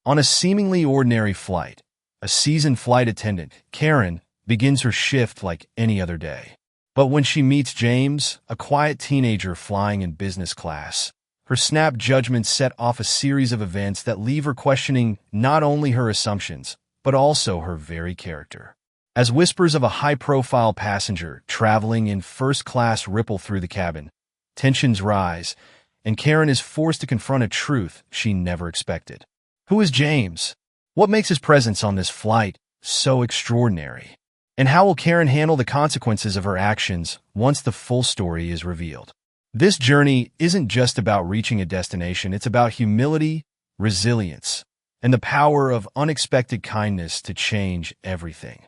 On a seemingly ordinary flight, a seasoned flight attendant, Karen, begins her shift like any other day. But when she meets James, a quiet teenager flying in business class, her snap judgment set off a series of events that leave her questioning not only her assumptions, but also her very character. As whispers of a high-profile passenger traveling in first class ripple through the cabin, tensions rise, and Karen is forced to confront a truth she never expected. Who is James? What makes his presence on this flight so extraordinary? And how will Karen handle the consequences of her actions once the full story is revealed? This journey isn't just about reaching a destination, it's about humility, resilience, and the power of unexpected kindness to change everything.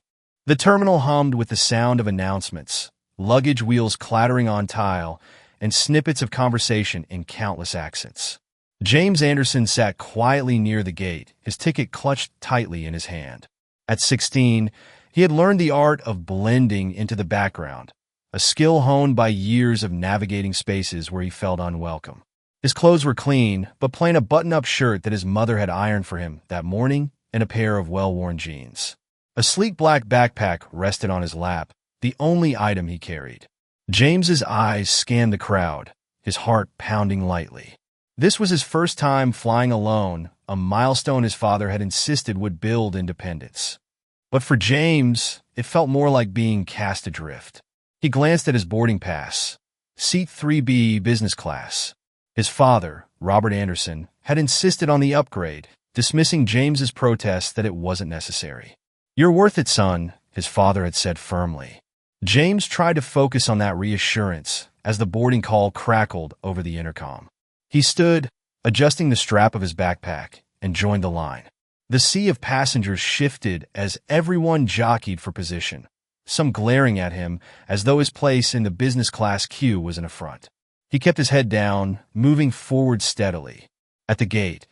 The terminal hummed with the sound of announcements, luggage wheels clattering on tile, and snippets of conversation in countless accents. James Anderson sat quietly near the gate, his ticket clutched tightly in his hand. At 16, he had learned the art of blending into the background, a skill honed by years of navigating spaces where he felt unwelcome. His clothes were clean, but plain a button-up shirt that his mother had ironed for him that morning and a pair of well-worn jeans. A sleek black backpack rested on his lap, the only item he carried. James's eyes scanned the crowd, his heart pounding lightly. This was his first time flying alone, a milestone his father had insisted would build independence. But for James, it felt more like being cast adrift. He glanced at his boarding pass. Seat 3B, business class. His father, Robert Anderson, had insisted on the upgrade, dismissing James's protest that it wasn't necessary. "You're worth it, son," his father had said firmly. James tried to focus on that reassurance as the boarding call crackled over the intercom. He stood, adjusting the strap of his backpack, and joined the line. The sea of passengers shifted as everyone jockeyed for position, some glaring at him as though his place in the business class queue was an affront. He kept his head down, moving forward steadily. At the gate,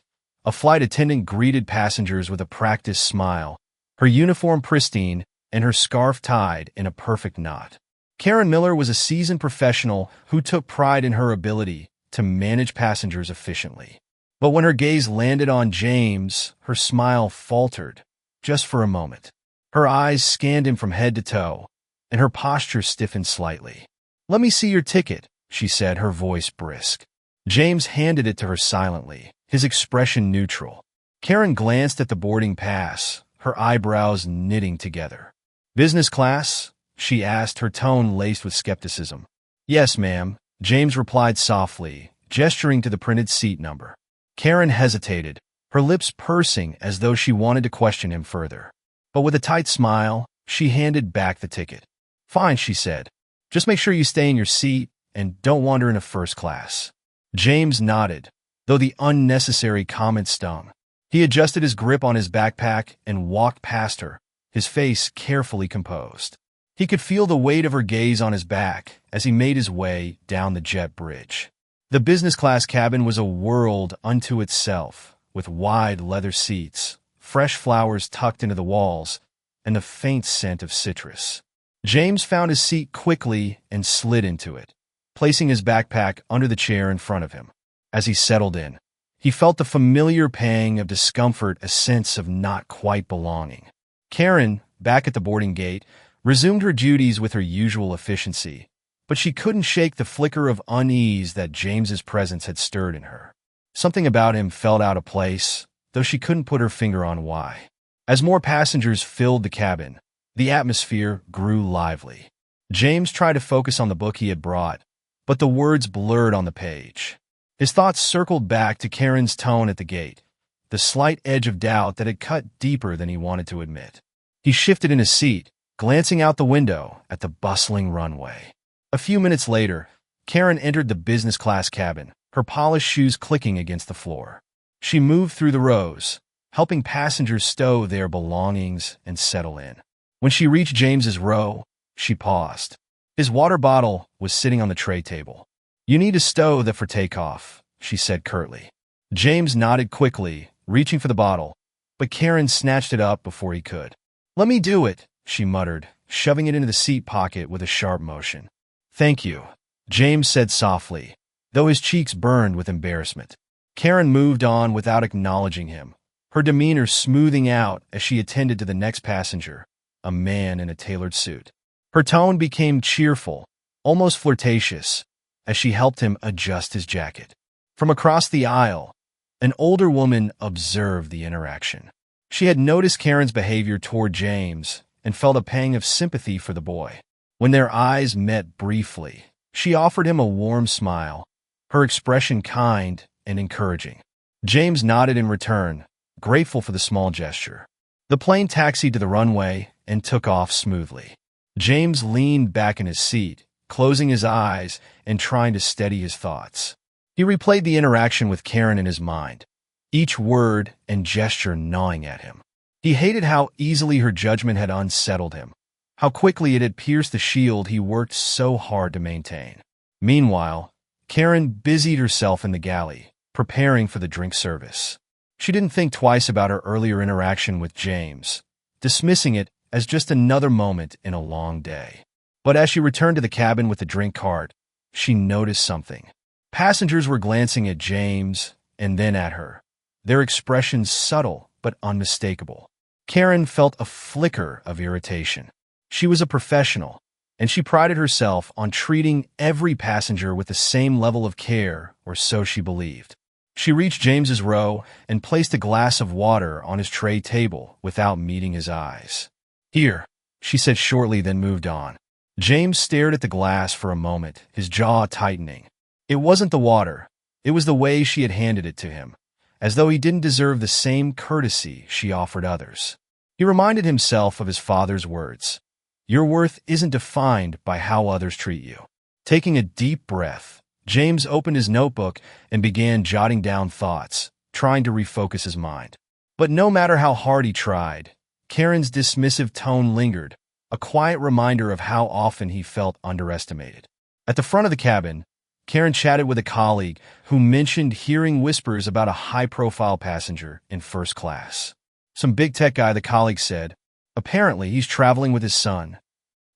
a flight attendant greeted passengers with a practiced smile, her uniform pristine and her scarf tied in a perfect knot. Karen Miller was a seasoned professional who took pride in her ability to manage passengers efficiently. But when her gaze landed on James, her smile faltered, just for a moment. Her eyes scanned him from head to toe, and her posture stiffened slightly. "Let me see your ticket," she said, her voice brisk. James handed it to her silently, his expression neutral. Karen glanced at the boarding pass, her eyebrows knitting together. "Business class?" she asked, her tone laced with skepticism. "Yes, ma'am," James replied softly, gesturing to the printed seat number. Karen hesitated, her lips pursing as though she wanted to question him further. But with a tight smile, she handed back the ticket. "Fine," she said. "Just make sure you stay in your seat and don't wander into first class." James nodded, though the unnecessary comment stung. He adjusted his grip on his backpack and walked past her, his face carefully composed. He could feel the weight of her gaze on his back as he made his way down the jet bridge. The business class cabin was a world unto itself, with wide leather seats, fresh flowers tucked into the walls, and the faint scent of citrus. James found his seat quickly and slid into it, placing his backpack under the chair in front of him. As he settled in, he felt the familiar pang of discomfort, a sense of not quite belonging. Karen, back at the boarding gate, resumed her duties with her usual efficiency, but she couldn't shake the flicker of unease that James's presence had stirred in her. Something about him felt out of place, though she couldn't put her finger on why. As more passengers filled the cabin, the atmosphere grew lively. James tried to focus on the book he had brought, but the words blurred on the page. His thoughts circled back to Karen's tone at the gate, the slight edge of doubt that had cut deeper than he wanted to admit. He shifted in his seat, glancing out the window at the bustling runway. A few minutes later, Karen entered the business class cabin, her polished shoes clicking against the floor. She moved through the rows, helping passengers stow their belongings and settle in. When she reached James's row, she paused. His water bottle was sitting on the tray table. "You need to stow that for takeoff," she said curtly. James nodded quickly, reaching for the bottle, but Karen snatched it up before he could. "Let me do it," she muttered, shoving it into the seat pocket with a sharp motion. "Thank you," James said softly, though his cheeks burned with embarrassment. Karen moved on without acknowledging him, her demeanor smoothing out as she attended to the next passenger, a man in a tailored suit. Her tone became cheerful, almost flirtatious, as she helped him adjust his jacket. From across the aisle, an older woman observed the interaction. She had noticed Karen's behavior toward James and felt a pang of sympathy for the boy. When their eyes met briefly, she offered him a warm smile, her expression kind and encouraging. James nodded in return, grateful for the small gesture. The plane taxied to the runway and took off smoothly. James leaned back in his seat, closing his eyes and trying to steady his thoughts. He replayed the interaction with Karen in his mind, each word and gesture gnawing at him. He hated how easily her judgment had unsettled him, how quickly it had pierced the shield he worked so hard to maintain. Meanwhile, Karen busied herself in the galley, preparing for the drink service. She didn't think twice about her earlier interaction with James, dismissing it as just another moment in a long day. But as she returned to the cabin with the drink cart, she noticed something. Passengers were glancing at James and then at her, their expressions subtle but unmistakable. Karen felt a flicker of irritation. She was a professional, and she prided herself on treating every passenger with the same level of care, or so she believed. She reached James's row and placed a glass of water on his tray table without meeting his eyes. "Here," she said shortly, then moved on. James stared at the glass for a moment, his jaw tightening. It wasn't the water, it was the way she had handed it to him, as though he didn't deserve the same courtesy she offered others. He reminded himself of his father's words, "Your worth isn't defined by how others treat you." Taking a deep breath, James opened his notebook and began jotting down thoughts, trying to refocus his mind. But no matter how hard he tried, Karen's dismissive tone lingered, a quiet reminder of how often he felt underestimated. At the front of the cabin, Karen chatted with a colleague who mentioned hearing whispers about a high-profile passenger in first class. "Some big tech guy," the colleague said. "Apparently, he's traveling with his son."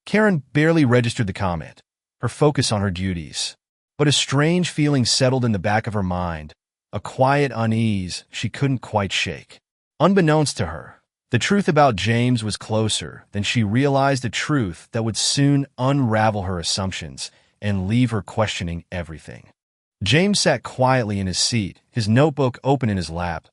Karen barely registered the comment, her focus on her duties. But a strange feeling settled in the back of her mind, a quiet unease she couldn't quite shake. Unbeknownst to her, the truth about James was closer than she realized, a truth that would soon unravel her assumptions and leave her questioning everything. James sat quietly in his seat, his notebook open in his lap,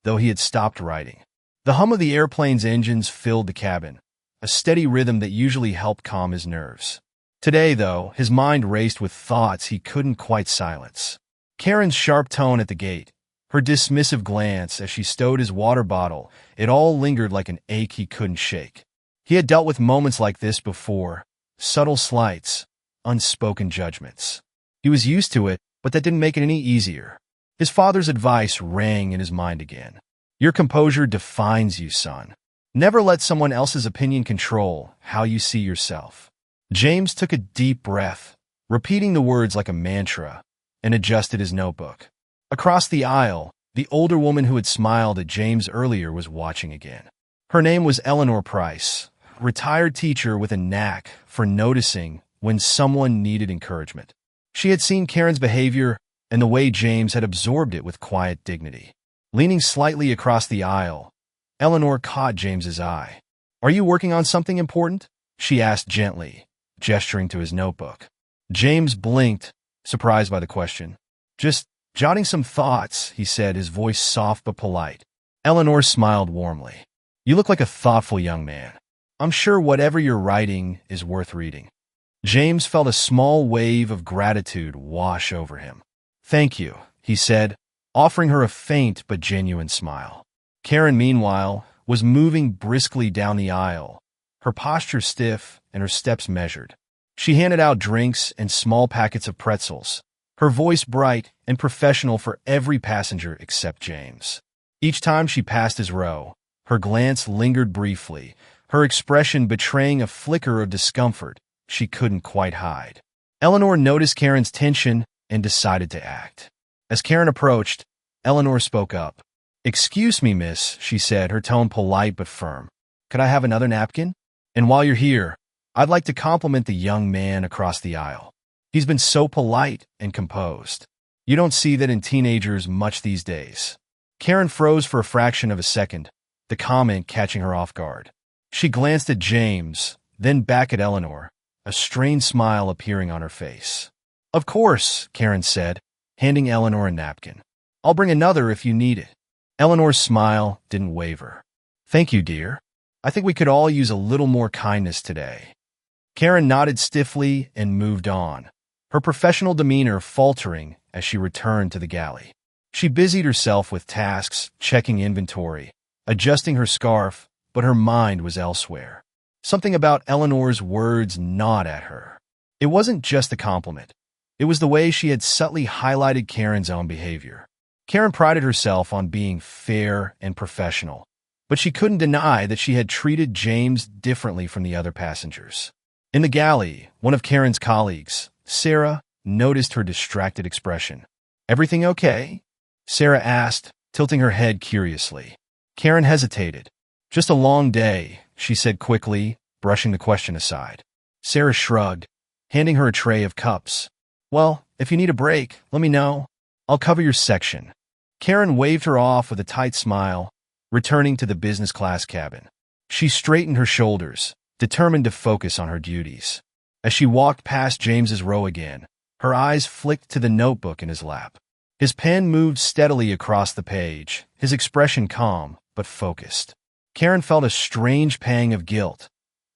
though he had stopped writing. The hum of the airplane's engines filled the cabin, a steady rhythm that usually helped calm his nerves. Today, though, his mind raced with thoughts he couldn't quite silence. Karen's sharp tone at the gate, her dismissive glance as she stowed his water bottle, it all lingered like an ache he couldn't shake. He had dealt with moments like this before, subtle slights, unspoken judgments. He was used to it, but that didn't make it any easier. His father's advice rang in his mind again. "Your composure defines you, son. Never let someone else's opinion control how you see yourself." James took a deep breath, repeating the words like a mantra, and adjusted his notebook. Across the aisle, the older woman who had smiled at James earlier was watching again. Her name was Eleanor Price, a retired teacher with a knack for noticing when someone needed encouragement. She had seen Karen's behavior and the way James had absorbed it with quiet dignity. Leaning slightly across the aisle, Eleanor caught James's eye. "Are you working on something important?" she asked gently, gesturing to his notebook. James blinked, surprised by the question. "Just jotting some thoughts," he said, his voice soft but polite. Eleanor smiled warmly. "You look like a thoughtful young man. I'm sure whatever you're writing is worth reading." James felt a small wave of gratitude wash over him. "Thank you," he said, offering her a faint but genuine smile. Karen, meanwhile, was moving briskly down the aisle, her posture stiff and her steps measured. She handed out drinks and small packets of pretzels, her voice bright and professional for every passenger except James. Each time she passed his row, her glance lingered briefly, her expression betraying a flicker of discomfort she couldn't quite hide. Eleanor noticed Karen's tension and decided to act. As Karen approached, Eleanor spoke up. "Excuse me, miss," she said, her tone polite but firm. "Could I have another napkin? And while you're here, I'd like to compliment the young man across the aisle. He's been so polite and composed. You don't see that in teenagers much these days." Karen froze for a fraction of a second, the comment catching her off guard. She glanced at James, then back at Eleanor, a strained smile appearing on her face. "Of course," Karen said, handing Eleanor a napkin. "I'll bring another if you need it." Eleanor's smile didn't waver. "Thank you, dear. I think we could all use a little more kindness today." Karen nodded stiffly and moved on, her professional demeanor faltering as she returned to the galley. She busied herself with tasks, checking inventory, adjusting her scarf, but her mind was elsewhere. Something about Eleanor's words gnawed at her. It wasn't just a compliment. It was the way she had subtly highlighted Karen's own behavior. Karen prided herself on being fair and professional, but she couldn't deny that she had treated James differently from the other passengers. In the galley, one of Karen's colleagues, Sarah, noticed her distracted expression. "Everything okay?" Sarah asked, tilting her head curiously. Karen hesitated. "Just a long day," she said quickly, brushing the question aside. Sarah shrugged, handing her a tray of cups. "Well, if you need a break, let me know. I'll cover your section." Karen waved her off with a tight smile, returning to the business class cabin. She straightened her shoulders, determined to focus on her duties. As she walked past James's row again, her eyes flicked to the notebook in his lap. His pen moved steadily across the page, his expression calm but focused. Karen felt a strange pang of guilt,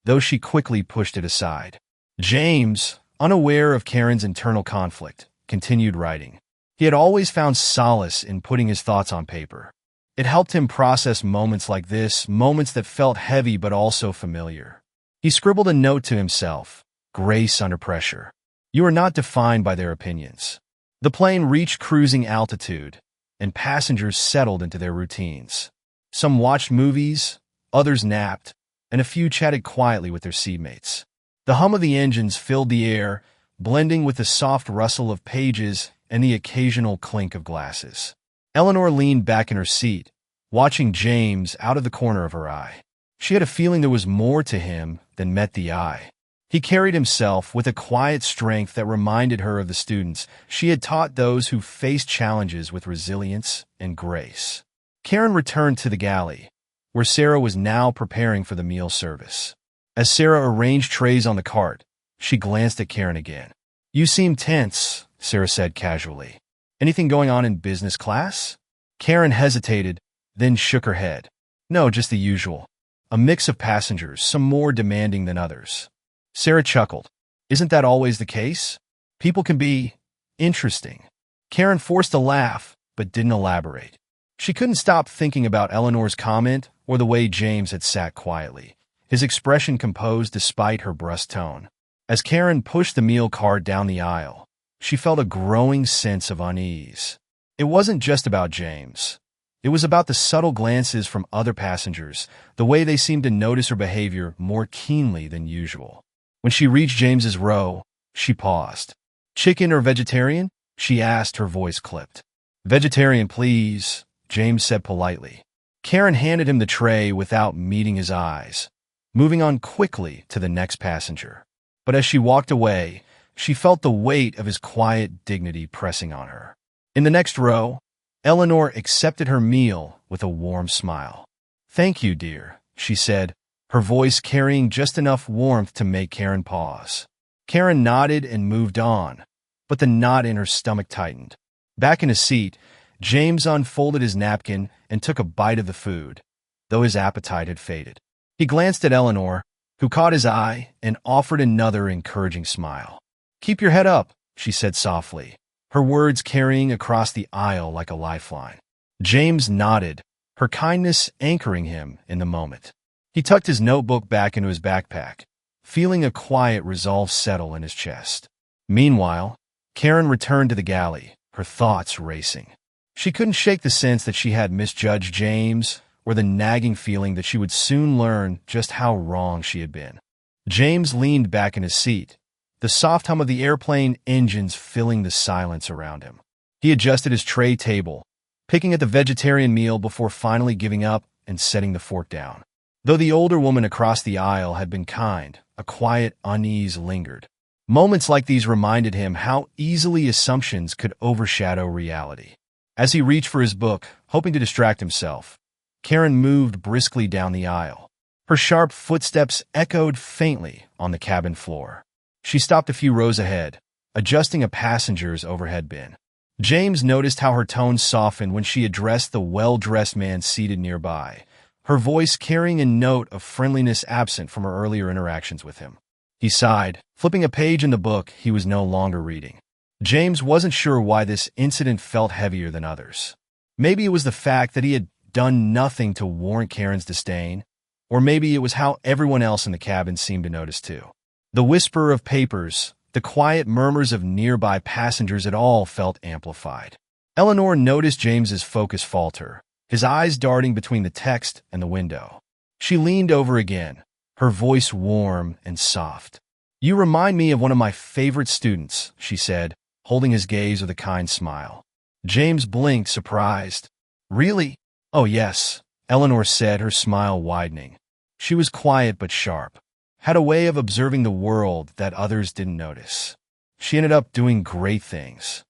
though she quickly pushed it aside. James, unaware of Karen's internal conflict, continued writing. He had always found solace in putting his thoughts on paper. It helped him process moments like this, moments that felt heavy but also familiar. He scribbled a note to himself, "Grace under pressure. You are not defined by their opinions." The plane reached cruising altitude, and passengers settled into their routines. Some watched movies, others napped, and a few chatted quietly with their seatmates. The hum of the engines filled the air, blending with the soft rustle of pages and the occasional clink of glasses. Eleanor leaned back in her seat, watching James out of the corner of her eye. She had a feeling there was more to him than met the eye. He carried himself with a quiet strength that reminded her of the students she had taught, those who faced challenges with resilience and grace. Karen returned to the galley, where Sarah was now preparing for the meal service. As Sarah arranged trays on the cart, she glanced at Karen again. "You seem tense," Sarah said casually. "Anything going on in business class?" Karen hesitated, then shook her head. "No, just the usual. A mix of passengers, some more demanding than others." Sarah chuckled. "Isn't that always the case? People can be interesting." Karen forced a laugh, but didn't elaborate. She couldn't stop thinking about Eleanor's comment or the way James had sat quietly, his expression composed despite her brusque tone. As Karen pushed the meal cart down the aisle, she felt a growing sense of unease. It wasn't just about James. It was about the subtle glances from other passengers, the way they seemed to notice her behavior more keenly than usual. When she reached James's row, she paused. "Chicken or vegetarian?" she asked, her voice clipped. "Vegetarian, please," James said politely. Karen handed him the tray without meeting his eyes, moving on quickly to the next passenger. But as she walked away, she felt the weight of his quiet dignity pressing on her. In the next row, Eleanor accepted her meal with a warm smile. "Thank you, dear," she said, her voice carrying just enough warmth to make Karen pause. Karen nodded and moved on, but the knot in her stomach tightened. Back in his seat, James unfolded his napkin and took a bite of the food, though his appetite had faded. He glanced at Eleanor, who caught his eye and offered another encouraging smile. "Keep your head up," she said softly, her words carrying across the aisle like a lifeline. James nodded, her kindness anchoring him in the moment. He tucked his notebook back into his backpack, feeling a quiet resolve settle in his chest. Meanwhile, Karen returned to the galley, her thoughts racing. She couldn't shake the sense that she had misjudged James, or the nagging feeling that she would soon learn just how wrong she had been. James leaned back in his seat, the soft hum of the airplane engines filling the silence around him. He adjusted his tray table, picking at the vegetarian meal before finally giving up and setting the fork down. Though the older woman across the aisle had been kind, a quiet unease lingered. Moments like these reminded him how easily assumptions could overshadow reality. As he reached for his book, hoping to distract himself, Karen moved briskly down the aisle. Her sharp footsteps echoed faintly on the cabin floor. She stopped a few rows ahead, adjusting a passenger's overhead bin. James noticed how her tone softened when she addressed the well-dressed man seated nearby, her voice carrying a note of friendliness absent from her earlier interactions with him. He sighed, flipping a page in the book he was no longer reading. James wasn't sure why this incident felt heavier than others. Maybe it was the fact that he had done nothing to warrant Karen's disdain, or maybe it was how everyone else in the cabin seemed to notice too. The whisper of papers, the quiet murmurs of nearby passengers, it all felt amplified. Eleanor noticed James's focus falter, his eyes darting between the text and the window. She leaned over again, her voice warm and soft. "You remind me of one of my favorite students," she said, holding his gaze with a kind smile. James blinked, surprised. "Really?" "Oh, yes," Eleanor said, her smile widening. She was quiet but sharp, had a way of observing the world that others didn't notice. She ended up doing great things.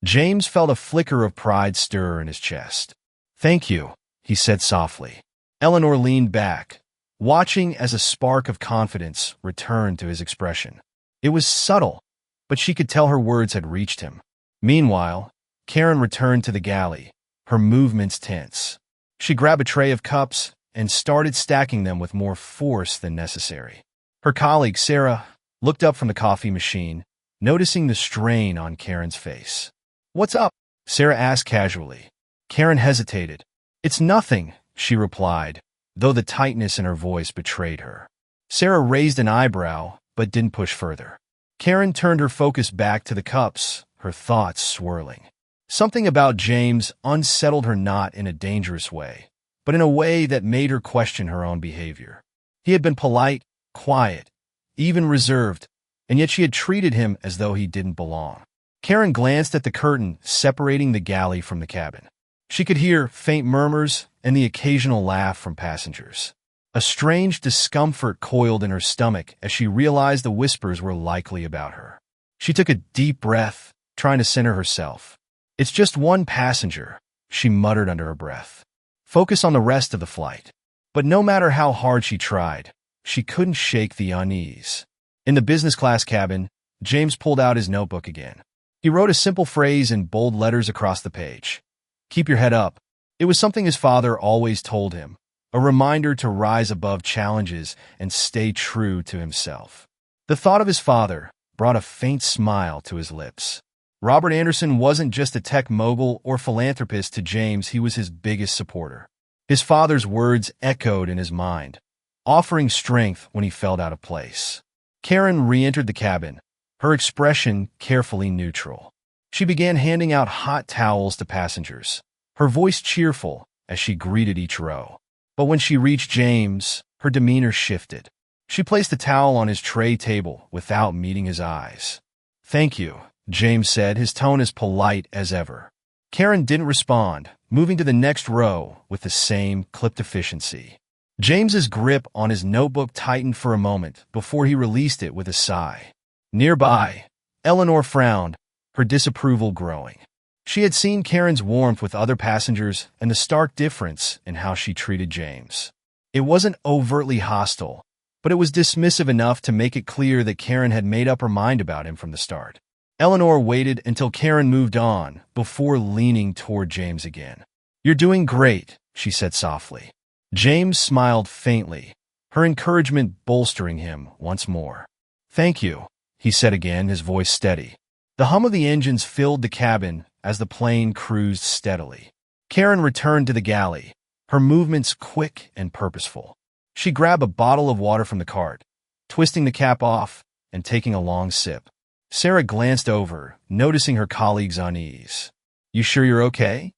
James felt a flicker of pride stir in his chest. "Thank you," he said softly. Eleanor leaned back, watching as a spark of confidence returned to his expression. It was subtle, but she could tell her words had reached him. Meanwhile, Karen returned to the galley, her movements tense. She grabbed a tray of cups and started stacking them with more force than necessary. Her colleague, Sarah, looked up from the coffee machine, noticing the strain on Karen's face. "What's up?" Sarah asked casually. Karen hesitated. "It's nothing," she replied, though the tightness in her voice betrayed her. Sarah raised an eyebrow, but didn't push further. Karen turned her focus back to the cups, her thoughts swirling. Something about James unsettled her, not in a dangerous way, but in a way that made her question her own behavior. He had been polite, quiet, even reserved, and yet she had treated him as though he didn't belong. Karen glanced at the curtain separating the galley from the cabin. She could hear faint murmurs and the occasional laugh from passengers. A strange discomfort coiled in her stomach as she realized the whispers were likely about her. She took a deep breath, trying to center herself. "It's just one passenger," she muttered under her breath. "Focus on the rest of the flight." But no matter how hard she tried, she couldn't shake the unease. In the business class cabin, James pulled out his notebook again. He wrote a simple phrase in bold letters across the page. "Keep your head up." It was something his father always told him, a reminder to rise above challenges and stay true to himself. The thought of his father brought a faint smile to his lips. Robert Anderson wasn't just a tech mogul or philanthropist to James, he was his biggest supporter. His father's words echoed in his mind, offering strength when he felt out of place. Karen re-entered the cabin, her expression carefully neutral. She began handing out hot towels to passengers, her voice cheerful as she greeted each row. But when she reached James, her demeanor shifted. She placed a towel on his tray table without meeting his eyes. "Thank you," James said, his tone as polite as ever. Karen didn't respond, moving to the next row with the same clipped efficiency. James's grip on his notebook tightened for a moment before he released it with a sigh. Nearby, Eleanor frowned, her disapproval growing. She had seen Karen's warmth with other passengers and the stark difference in how she treated James. It wasn't overtly hostile, but it was dismissive enough to make it clear that Karen had made up her mind about him from the start. Eleanor waited until Karen moved on before leaning toward James again. "You're doing great," she said softly. James smiled faintly, her encouragement bolstering him once more. "Thank you," he said again, his voice steady. The hum of the engines filled the cabin as the plane cruised steadily. Karen returned to the galley, her movements quick and purposeful. She grabbed a bottle of water from the cart, twisting the cap off and taking a long sip. Sarah glanced over, noticing her colleague's unease. "You sure you're okay?"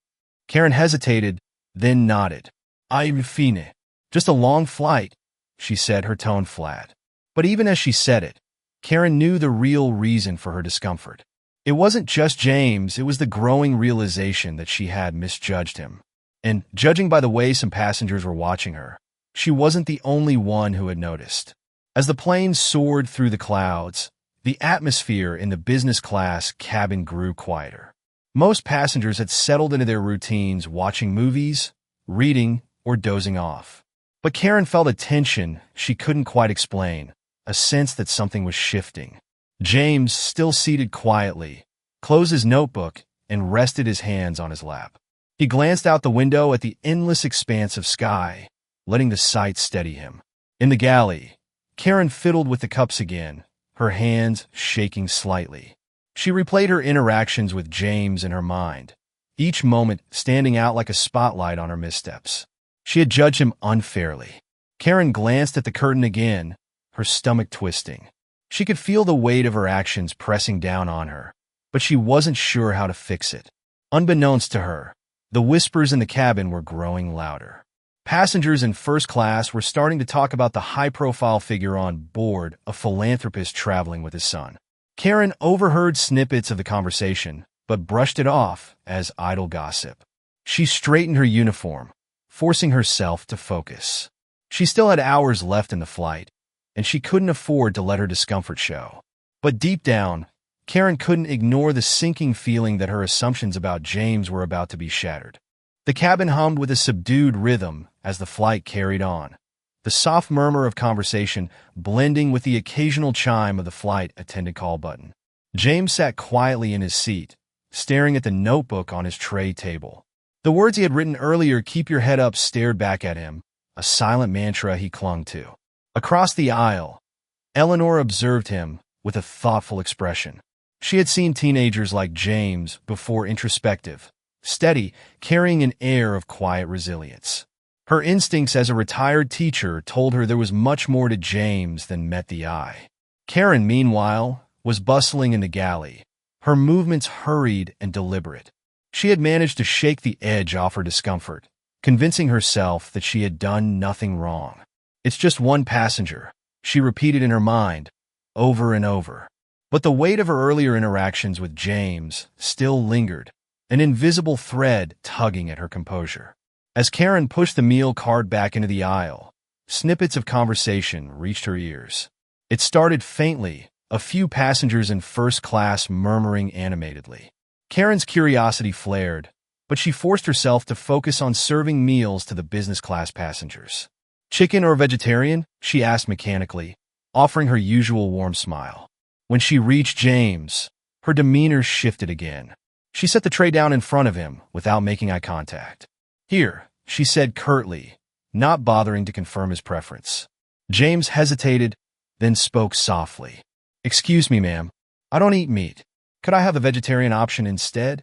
Karen hesitated, then nodded. "I'm fine. Just a long flight," she said, her tone flat. But even as she said it, Karen knew the real reason for her discomfort. It wasn't just James, it was the growing realization that she had misjudged him. And, judging by the way some passengers were watching her, she wasn't the only one who had noticed. As the plane soared through the clouds, the atmosphere in the business class cabin grew quieter. Most passengers had settled into their routines, watching movies, reading, or dozing off. But Karen felt a tension she couldn't quite explain, a sense that something was shifting. James, still seated quietly, closed his notebook and rested his hands on his lap. He glanced out the window at the endless expanse of sky, letting the sight steady him. In the galley, Karen fiddled with the cups again, her hands shaking slightly. She replayed her interactions with James in her mind, each moment standing out like a spotlight on her missteps. She had judged him unfairly. Karen glanced at the curtain again, her stomach twisting. She could feel the weight of her actions pressing down on her, but she wasn't sure how to fix it. Unbeknownst to her, the whispers in the cabin were growing louder. Passengers in first class were starting to talk about the high-profile figure on board, a philanthropist traveling with his son. Karen overheard snippets of the conversation, but brushed it off as idle gossip. She straightened her uniform, forcing herself to focus. She still had hours left in the flight, and she couldn't afford to let her discomfort show. But deep down, Karen couldn't ignore the sinking feeling that her assumptions about James were about to be shattered. The cabin hummed with a subdued rhythm as the flight carried on, the soft murmur of conversation blending with the occasional chime of the flight attendant call button. James sat quietly in his seat, staring at the notebook on his tray table. The words he had written earlier, "Keep your head up," stared back at him, a silent mantra he clung to. Across the aisle, Eleanor observed him with a thoughtful expression. She had seen teenagers like James before, introspective, steady, carrying an air of quiet resilience. Her instincts as a retired teacher told her there was much more to James than met the eye. Karen, meanwhile, was bustling in the galley, her movements hurried and deliberate. She had managed to shake the edge off her discomfort, convincing herself that she had done nothing wrong. "It's just one passenger," she repeated in her mind, over and over. But the weight of her earlier interactions with James still lingered, an invisible thread tugging at her composure. As Karen pushed the meal cart back into the aisle, snippets of conversation reached her ears. It started faintly, a few passengers in first class murmuring animatedly. Karen's curiosity flared, but she forced herself to focus on serving meals to the business class passengers. "Chicken or vegetarian?" she asked mechanically, offering her usual warm smile. When she reached James, her demeanor shifted again. She set the tray down in front of him without making eye contact. "Here," she said curtly, not bothering to confirm his preference. James hesitated, then spoke softly. "Excuse me, ma'am. I don't eat meat. Could I have the vegetarian option instead?"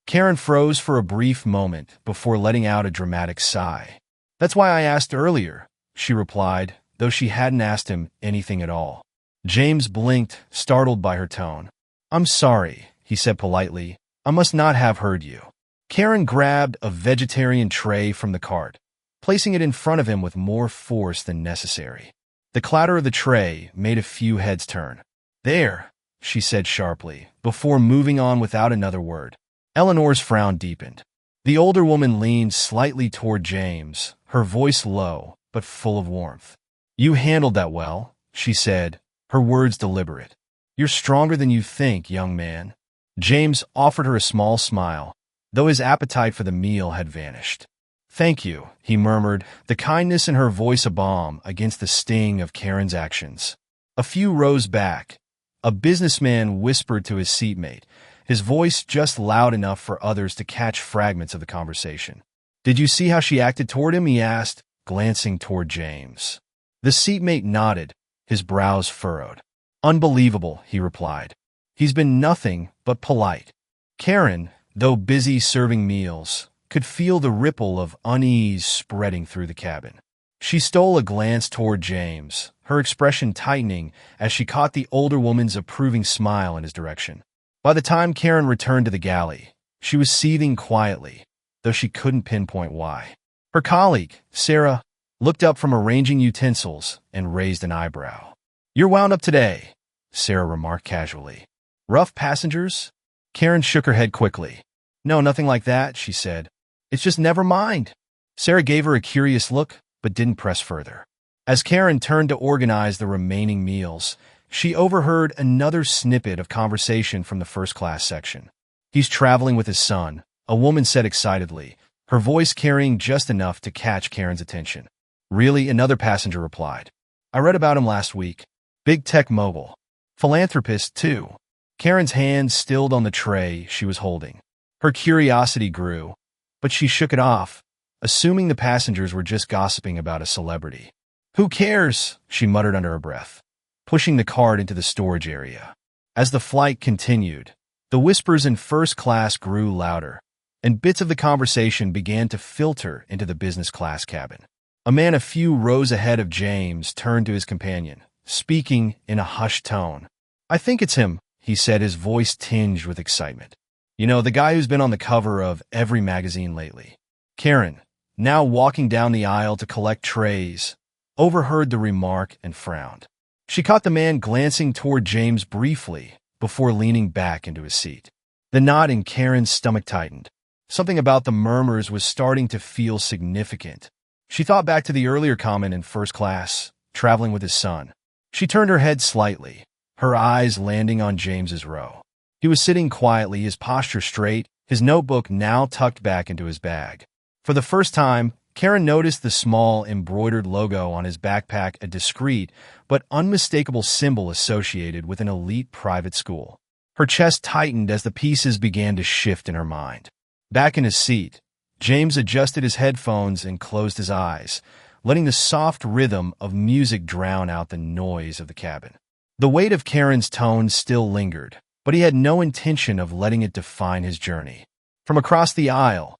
Karen froze for a brief moment before letting out a dramatic sigh. "That's why I asked earlier," she replied, though she hadn't asked him anything at all. James blinked, startled by her tone. "I'm sorry," he said politely. "I must not have heard you." Karen grabbed a vegetarian tray from the cart, placing it in front of him with more force than necessary. The clatter of the tray made a few heads turn. "There," she said sharply, before moving on without another word. Eleanor's frown deepened. The older woman leaned slightly toward James, her voice low but full of warmth. "You handled that well," she said, her words deliberate. "You're stronger than you think, young man." James offered her a small smile, though his appetite for the meal had vanished. "Thank you," he murmured, the kindness in her voice a balm against the sting of Karen's actions. A few rows back, a businessman whispered to his seatmate, his voice just loud enough for others to catch fragments of the conversation. "Did you see how she acted toward him?" he asked, glancing toward James. The seatmate nodded, his brows furrowed. "Unbelievable," he replied. "He's been nothing but polite." Karen, though busy serving meals, could feel the ripple of unease spreading through the cabin. She stole a glance toward James, her expression tightening as she caught the older woman's approving smile in his direction. By the time Karen returned to the galley, she was seething quietly, though she couldn't pinpoint why. Her colleague, Sarah, looked up from arranging utensils and raised an eyebrow. "You're wound up today," Sarah remarked casually. "Rough passengers?" Karen shook her head quickly. "No, nothing like that," she said. "It's just never mind." Sarah gave her a curious look, but didn't press further. As Karen turned to organize the remaining meals, she overheard another snippet of conversation from the first-class section. He's traveling with his son, a woman said excitedly, her voice carrying just enough to catch Karen's attention. Really? Another passenger replied. I read about him last week. Big tech mogul. Philanthropist, too. Karen's hand stilled on the tray she was holding. Her curiosity grew, but she shook it off, assuming the passengers were just gossiping about a celebrity. Who cares? She muttered under her breath, pushing the cart into the storage area. As the flight continued, the whispers in first class grew louder, and bits of the conversation began to filter into the business class cabin. A man a few rows ahead of James turned to his companion, speaking in a hushed tone. I think it's him, he said, his voice tinged with excitement. You know, the guy who's been on the cover of every magazine lately. Karen, now walking down the aisle to collect trays, overheard the remark and frowned. She caught the man glancing toward James briefly before leaning back into his seat. The knot in Karen's stomach tightened. Something about the murmurs was starting to feel significant. She thought back to the earlier comment in first class, traveling with his son. She turned her head slightly, her eyes landing on James's row. He was sitting quietly, his posture straight, his notebook now tucked back into his bag. For the first time, Karen noticed the small embroidered logo on his backpack, a discreet but unmistakable symbol associated with an elite private school. Her chest tightened as the pieces began to shift in her mind. Back in his seat, James adjusted his headphones and closed his eyes, letting the soft rhythm of music drown out the noise of the cabin. The weight of Karen's tone still lingered, but he had no intention of letting it define his journey. From across the aisle,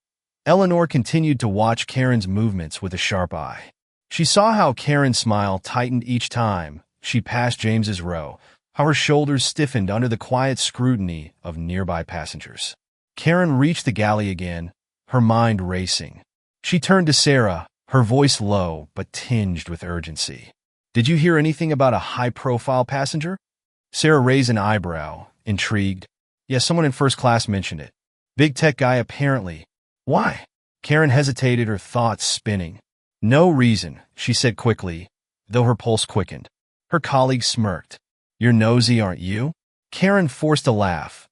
Eleanor continued to watch Karen's movements with a sharp eye. She saw how Karen's smile tightened each time she passed James's row, how her shoulders stiffened under the quiet scrutiny of nearby passengers. Karen reached the galley again, her mind racing. She turned to Sarah, her voice low but tinged with urgency. Did you hear anything about a high-profile passenger? Sarah raised an eyebrow, intrigued. Yes, someone in first class mentioned it. Big tech guy apparently. Why? Karen hesitated, her thoughts spinning. No reason, she said quickly, though her pulse quickened. Her colleague smirked. You're nosy, aren't you? Karen forced a laugh,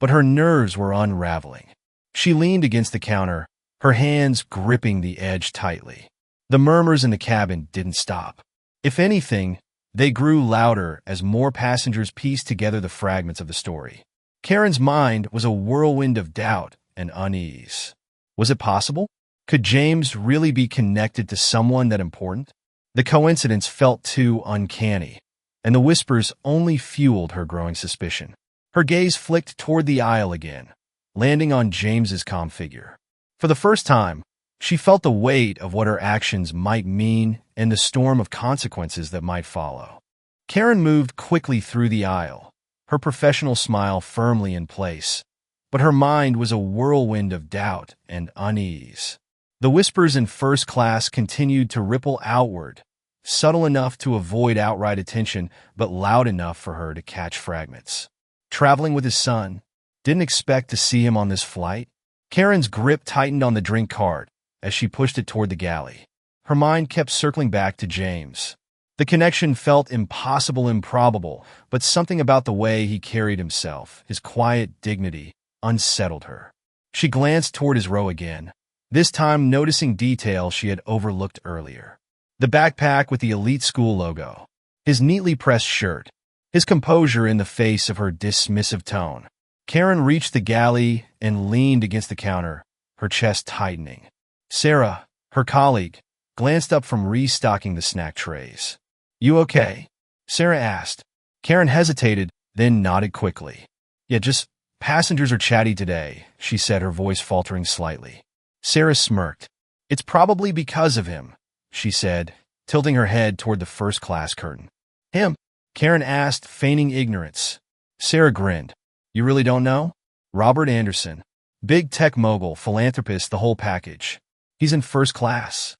but her nerves were unraveling. She leaned against the counter, her hands gripping the edge tightly. The murmurs in the cabin didn't stop. If anything, they grew louder as more passengers pieced together the fragments of the story. Karen's mind was a whirlwind of doubt and unease. Was it possible? Could James really be connected to someone that important? The coincidence felt too uncanny, and the whispers only fueled her growing suspicion. Her gaze flicked toward the aisle again, landing on James's calm figure. For the first time, she felt the weight of what her actions might mean and the storm of consequences that might follow. Karen moved quickly through the aisle, her professional smile firmly in place, but her mind was a whirlwind of doubt and unease. The whispers in first class continued to ripple outward, subtle enough to avoid outright attention, but loud enough for her to catch fragments. Traveling with his son, didn't expect to see him on this flight. Karen's grip tightened on the drink cart as she pushed it toward the galley. Her mind kept circling back to James. The connection felt impossible, improbable, but something about the way he carried himself, his quiet dignity, unsettled her. She glanced toward his row again, this time noticing details she had overlooked earlier. The backpack with the elite school logo, his neatly pressed shirt, his composure in the face of her dismissive tone. Karen reached the galley and leaned against the counter, her chest tightening. Sarah, her colleague, glanced up from restocking the snack trays. You okay? Sarah asked. Karen hesitated, then nodded quickly. Yeah, just passengers are chatty today, she said, her voice faltering slightly. Sarah smirked. It's probably because of him, she said, tilting her head toward the first-class curtain. Him? Karen asked, feigning ignorance. Sarah grinned. You really don't know? Robert Anderson. Big tech mogul, philanthropist, the whole package. He's in first class.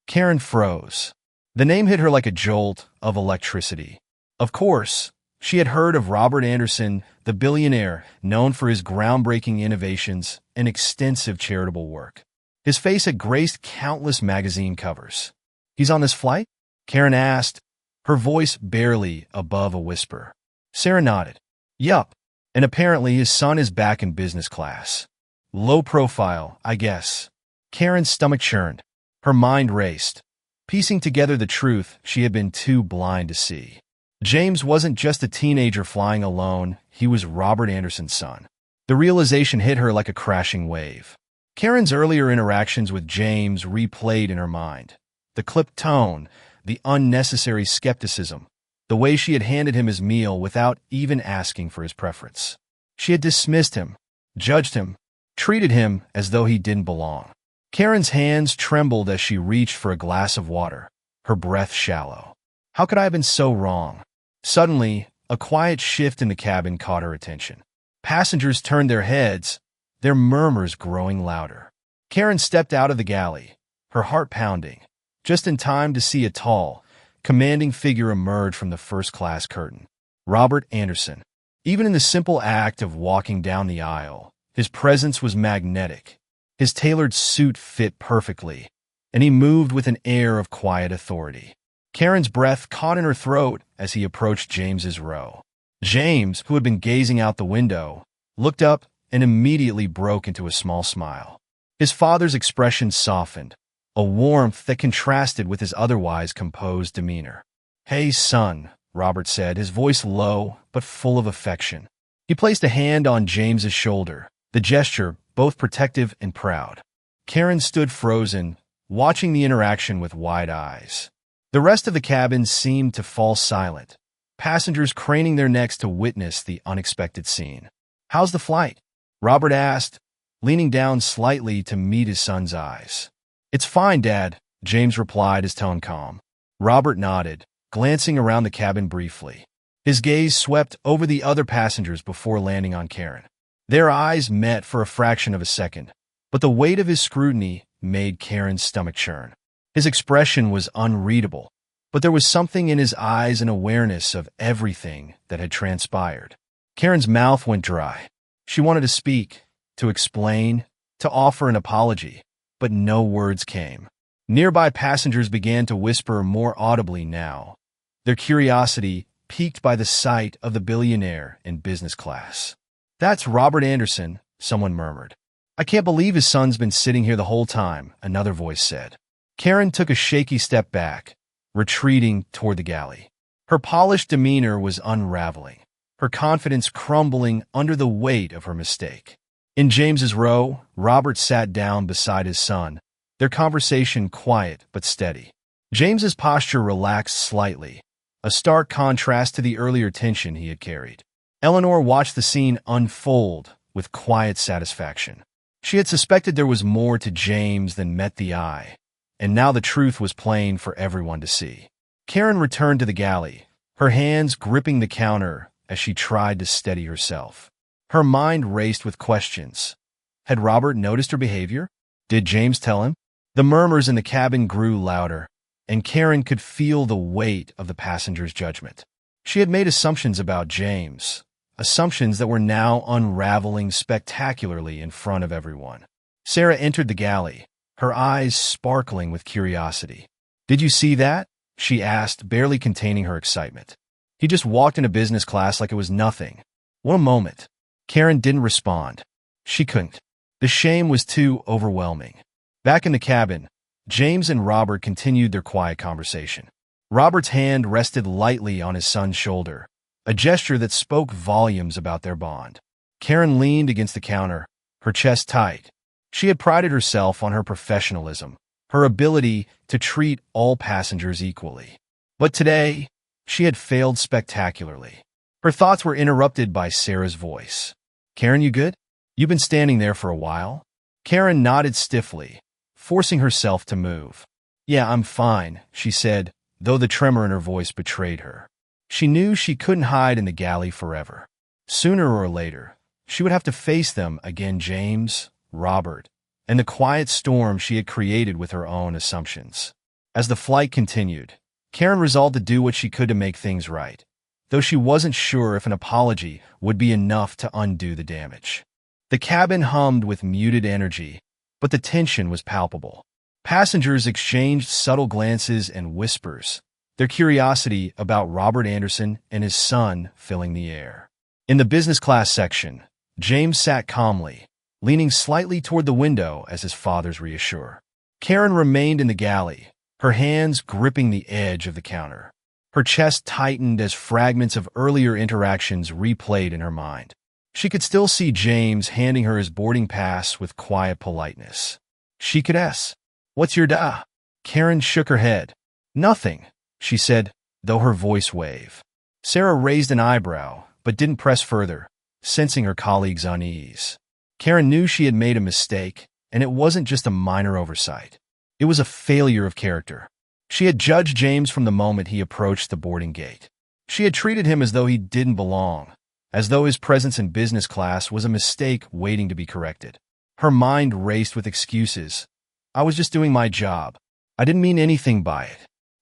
Karen froze. The name hit her like a jolt of electricity. Of course, she had heard of Robert Anderson, the billionaire, known for his groundbreaking innovations and extensive charitable work. His face had graced countless magazine covers. He's on this flight? Karen asked, her voice barely above a whisper. Sarah nodded. Yup. And apparently his son is back in business class. Low profile, I guess. Karen's stomach churned. Her mind raced, piecing together the truth she had been too blind to see. James wasn't just a teenager flying alone, he was Robert Anderson's son. The realization hit her like a crashing wave. Karen's earlier interactions with James replayed in her mind. The clipped tone, the unnecessary skepticism, the way she had handed him his meal without even asking for his preference. She had dismissed him, judged him, treated him as though he didn't belong. Karen's hands trembled as she reached for a glass of water, her breath shallow. How could I have been so wrong? Suddenly, a quiet shift in the cabin caught her attention. Passengers turned their heads, their murmurs growing louder. Karen stepped out of the galley, her heart pounding, just in time to see a tall, commanding figure emerge from the first-class curtain. Robert Anderson. Even in the simple act of walking down the aisle, his presence was magnetic. His tailored suit fit perfectly, and he moved with an air of quiet authority. Karen's breath caught in her throat as he approached James's row. James, who had been gazing out the window, looked up and immediately broke into a small smile. His father's expression softened, a warmth that contrasted with his otherwise composed demeanor. "Hey, son," Robert said, his voice low but full of affection. He placed a hand on James's shoulder, the gesture both protective and proud. Karen stood frozen, watching the interaction with wide eyes. The rest of the cabin seemed to fall silent, passengers craning their necks to witness the unexpected scene. "How's the flight?" Robert asked, leaning down slightly to meet his son's eyes. "It's fine, Dad," James replied, his tone calm. Robert nodded, glancing around the cabin briefly. His gaze swept over the other passengers before landing on Karen. Their eyes met for a fraction of a second, but the weight of his scrutiny made Karen's stomach churn. His expression was unreadable, but there was something in his eyes and awareness of everything that had transpired. Karen's mouth went dry. She wanted to speak, to explain, to offer an apology, but no words came. Nearby passengers began to whisper more audibly now, their curiosity piqued by the sight of the billionaire in business class. "That's Robert Anderson," someone murmured. "I can't believe his son's been sitting here the whole time," another voice said. Karen took a shaky step back, retreating toward the galley. Her polished demeanor was unraveling, her confidence crumbling under the weight of her mistake. In James's row, Robert sat down beside his son, their conversation quiet but steady. James's posture relaxed slightly, a stark contrast to the earlier tension he had carried. Eleanor watched the scene unfold with quiet satisfaction. She had suspected there was more to James than met the eye, and now the truth was plain for everyone to see. Karen returned to the galley, her hands gripping the counter as she tried to steady herself. Her mind raced with questions. Had Robert noticed her behavior? Did James tell him? The murmurs in the cabin grew louder, and Karen could feel the weight of the passengers' judgment. She had made assumptions about James, assumptions that were now unraveling spectacularly in front of everyone. Sarah entered the galley, her eyes sparkling with curiosity. "Did you see that?" she asked, barely containing her excitement. "He just walked into business class like it was nothing. What a moment." Karen didn't respond. She couldn't. The shame was too overwhelming. Back in the cabin, James and Robert continued their quiet conversation. Robert's hand rested lightly on his son's shoulder, a gesture that spoke volumes about their bond. Karen leaned against the counter, her chest tight. She had prided herself on her professionalism, her ability to treat all passengers equally. But today, she had failed spectacularly. Her thoughts were interrupted by Sarah's voice. "Karen, you good? You've been standing there for a while?" Karen nodded stiffly, forcing herself to move. "Yeah, I'm fine," she said, though the tremor in her voice betrayed her. She knew she couldn't hide in the galley forever. Sooner or later, she would have to face them again, James, Robert, and the quiet storm she had created with her own assumptions. As the flight continued, Karen resolved to do what she could to make things right, though she wasn't sure if an apology would be enough to undo the damage. The cabin hummed with muted energy, but the tension was palpable. Passengers exchanged subtle glances and whispers, their curiosity about Robert Anderson and his son filling the air. In the business class section, James sat calmly, leaning slightly toward the window as his father's reassure. Karen remained in the galley, her hands gripping the edge of the counter. Her chest tightened as fragments of earlier interactions replayed in her mind. She could still see James handing her his boarding pass with quiet politeness. She could ask, "What's your da?" Karen shook her head. "Nothing," she said, though her voice wavered. Sarah raised an eyebrow, but didn't press further, sensing her colleague's unease. Karen knew she had made a mistake, and it wasn't just a minor oversight. It was a failure of character. She had judged James from the moment he approached the boarding gate. She had treated him as though he didn't belong, as though his presence in business class was a mistake waiting to be corrected. Her mind raced with excuses. "I was just doing my job. I didn't mean anything by it.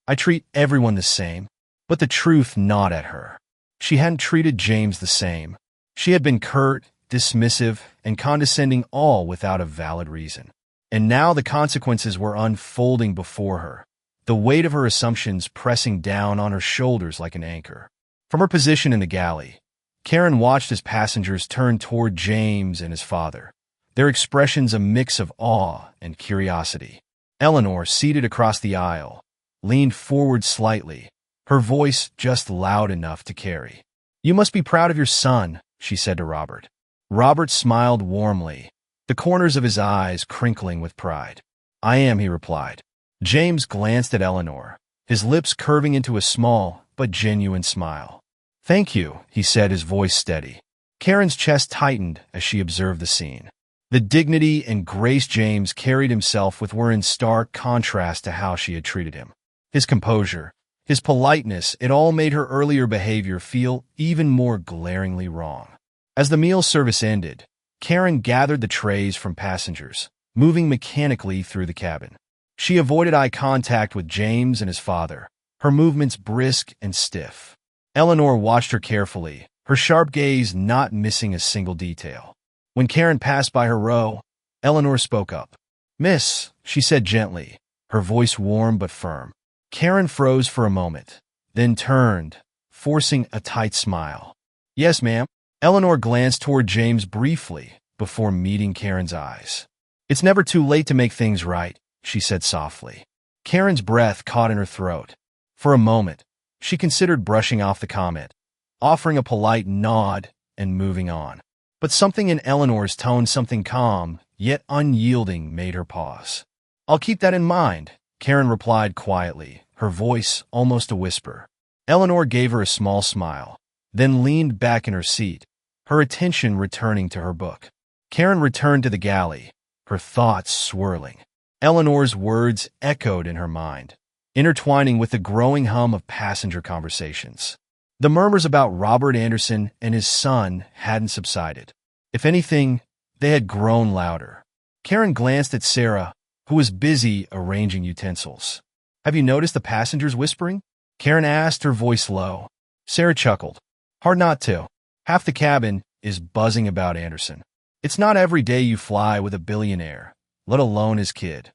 I treat everyone the same." But the truth gnawed at her. She hadn't treated James the same. She had been curt, dismissive, and condescending, all without a valid reason. And now the consequences were unfolding before her, the weight of her assumptions pressing down on her shoulders like an anchor. From her position in the galley, Karen watched as passengers turned toward James and his father, their expressions a mix of awe and curiosity. Eleanor, seated across the aisle, leaned forward slightly, her voice just loud enough to carry. "You must be proud of your son," she said to Robert. Robert smiled warmly, the corners of his eyes crinkling with pride. "I am," he replied. James glanced at Eleanor, his lips curving into a small but genuine smile. "Thank you," he said, his voice steady. Karen's chest tightened as she observed the scene. The dignity and grace James carried himself with were in stark contrast to how she had treated him. His composure, his politeness, it all made her earlier behavior feel even more glaringly wrong. As the meal service ended, Karen gathered the trays from passengers, moving mechanically through the cabin. She avoided eye contact with James and his father, her movements brisk and stiff. Eleanor watched her carefully, her sharp gaze not missing a single detail. When Karen passed by her row, Eleanor spoke up. "Miss," she said gently, her voice warm but firm. Karen froze for a moment, then turned, forcing a tight smile. "Yes, ma'am." Eleanor glanced toward James briefly before meeting Karen's eyes. "It's never too late to make things right," she said softly. Karen's breath caught in her throat. For a moment, she considered brushing off the comment, offering a polite nod and moving on. But something in Eleanor's tone, something calm, yet unyielding, made her pause. "I'll keep that in mind," Karen replied quietly, her voice almost a whisper. Eleanor gave her a small smile, then leaned back in her seat, her attention returning to her book. Karen returned to the galley, her thoughts swirling. Eleanor's words echoed in her mind, intertwining with the growing hum of passenger conversations. The murmurs about Robert Anderson and his son hadn't subsided. If anything, they had grown louder. Karen glanced at Sarah, who was busy arranging utensils. "Have you noticed the passengers whispering?" Karen asked, her voice low. Sarah chuckled. "Hard not to. Half the cabin is buzzing about Anderson. It's not every day you fly with a billionaire, let alone his kid."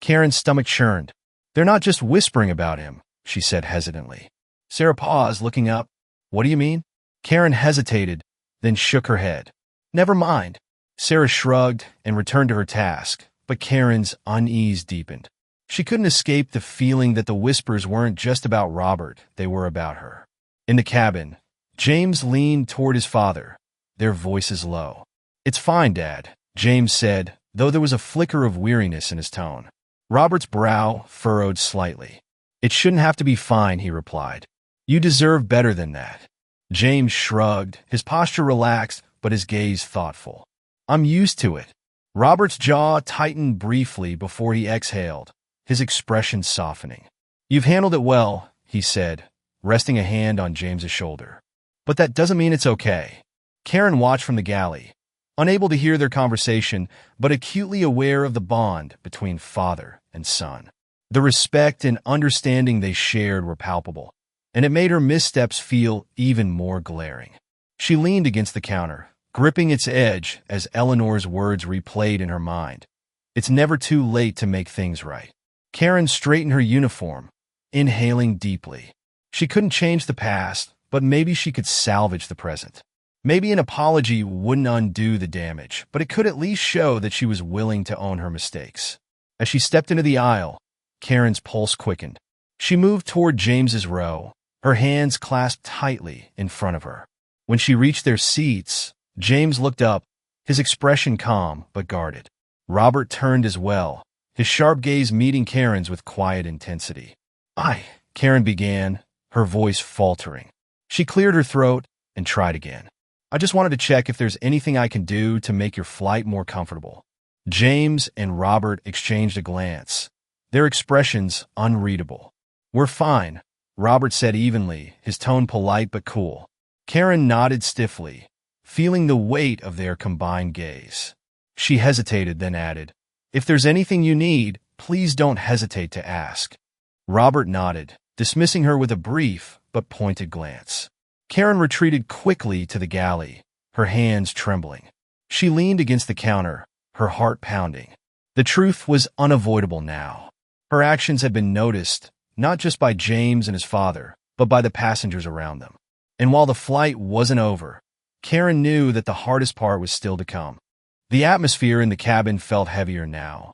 Karen's stomach churned. "They're not just whispering about him," she said hesitantly. Sarah paused, looking up. "What do you mean?" Karen hesitated, then shook her head. "Never mind." Sarah shrugged and returned to her task, but Karen's unease deepened. She couldn't escape the feeling that the whispers weren't just about Robert, they were about her. In the cabin, James leaned toward his father, their voices low. "It's fine, Dad," James said, though there was a flicker of weariness in his tone. Robert's brow furrowed slightly. "It shouldn't have to be fine," he replied. "You deserve better than that." James shrugged, his posture relaxed, but his gaze thoughtful. "I'm used to it." Robert's jaw tightened briefly before he exhaled, his expression softening. "You've handled it well," he said, resting a hand on James's shoulder. "But that doesn't mean it's okay." Karen watched from the galley, unable to hear their conversation, but acutely aware of the bond between father and son. The respect and understanding they shared were palpable, and it made her missteps feel even more glaring. She leaned against the counter, gripping its edge as Eleanor's words replayed in her mind. "It's never too late to make things right." Karen straightened her uniform, inhaling deeply. She couldn't change the past, but maybe she could salvage the present. Maybe an apology wouldn't undo the damage, but it could at least show that she was willing to own her mistakes. As she stepped into the aisle, Karen's pulse quickened. She moved toward James's row, her hands clasped tightly in front of her. When she reached their seats, James looked up, his expression calm but guarded. Robert turned as well, his sharp gaze meeting Karen's with quiet intensity. Karen began, her voice faltering. She cleared her throat and tried again. I just wanted to check if there's anything I can do to make your flight more comfortable. James and Robert exchanged a glance, their expressions unreadable. We're fine, Robert said evenly, his tone polite but cool. Karen nodded stiffly, feeling the weight of their combined gaze. She hesitated, then added, If there's anything you need, please don't hesitate to ask. Robert nodded, dismissing her with a brief but pointed glance. Karen retreated quickly to the galley, her hands trembling. She leaned against the counter, her heart pounding. The truth was unavoidable now. Her actions had been noticed, not just by James and his father, but by the passengers around them. And while the flight wasn't over, Karen knew that the hardest part was still to come. The atmosphere in the cabin felt heavier now,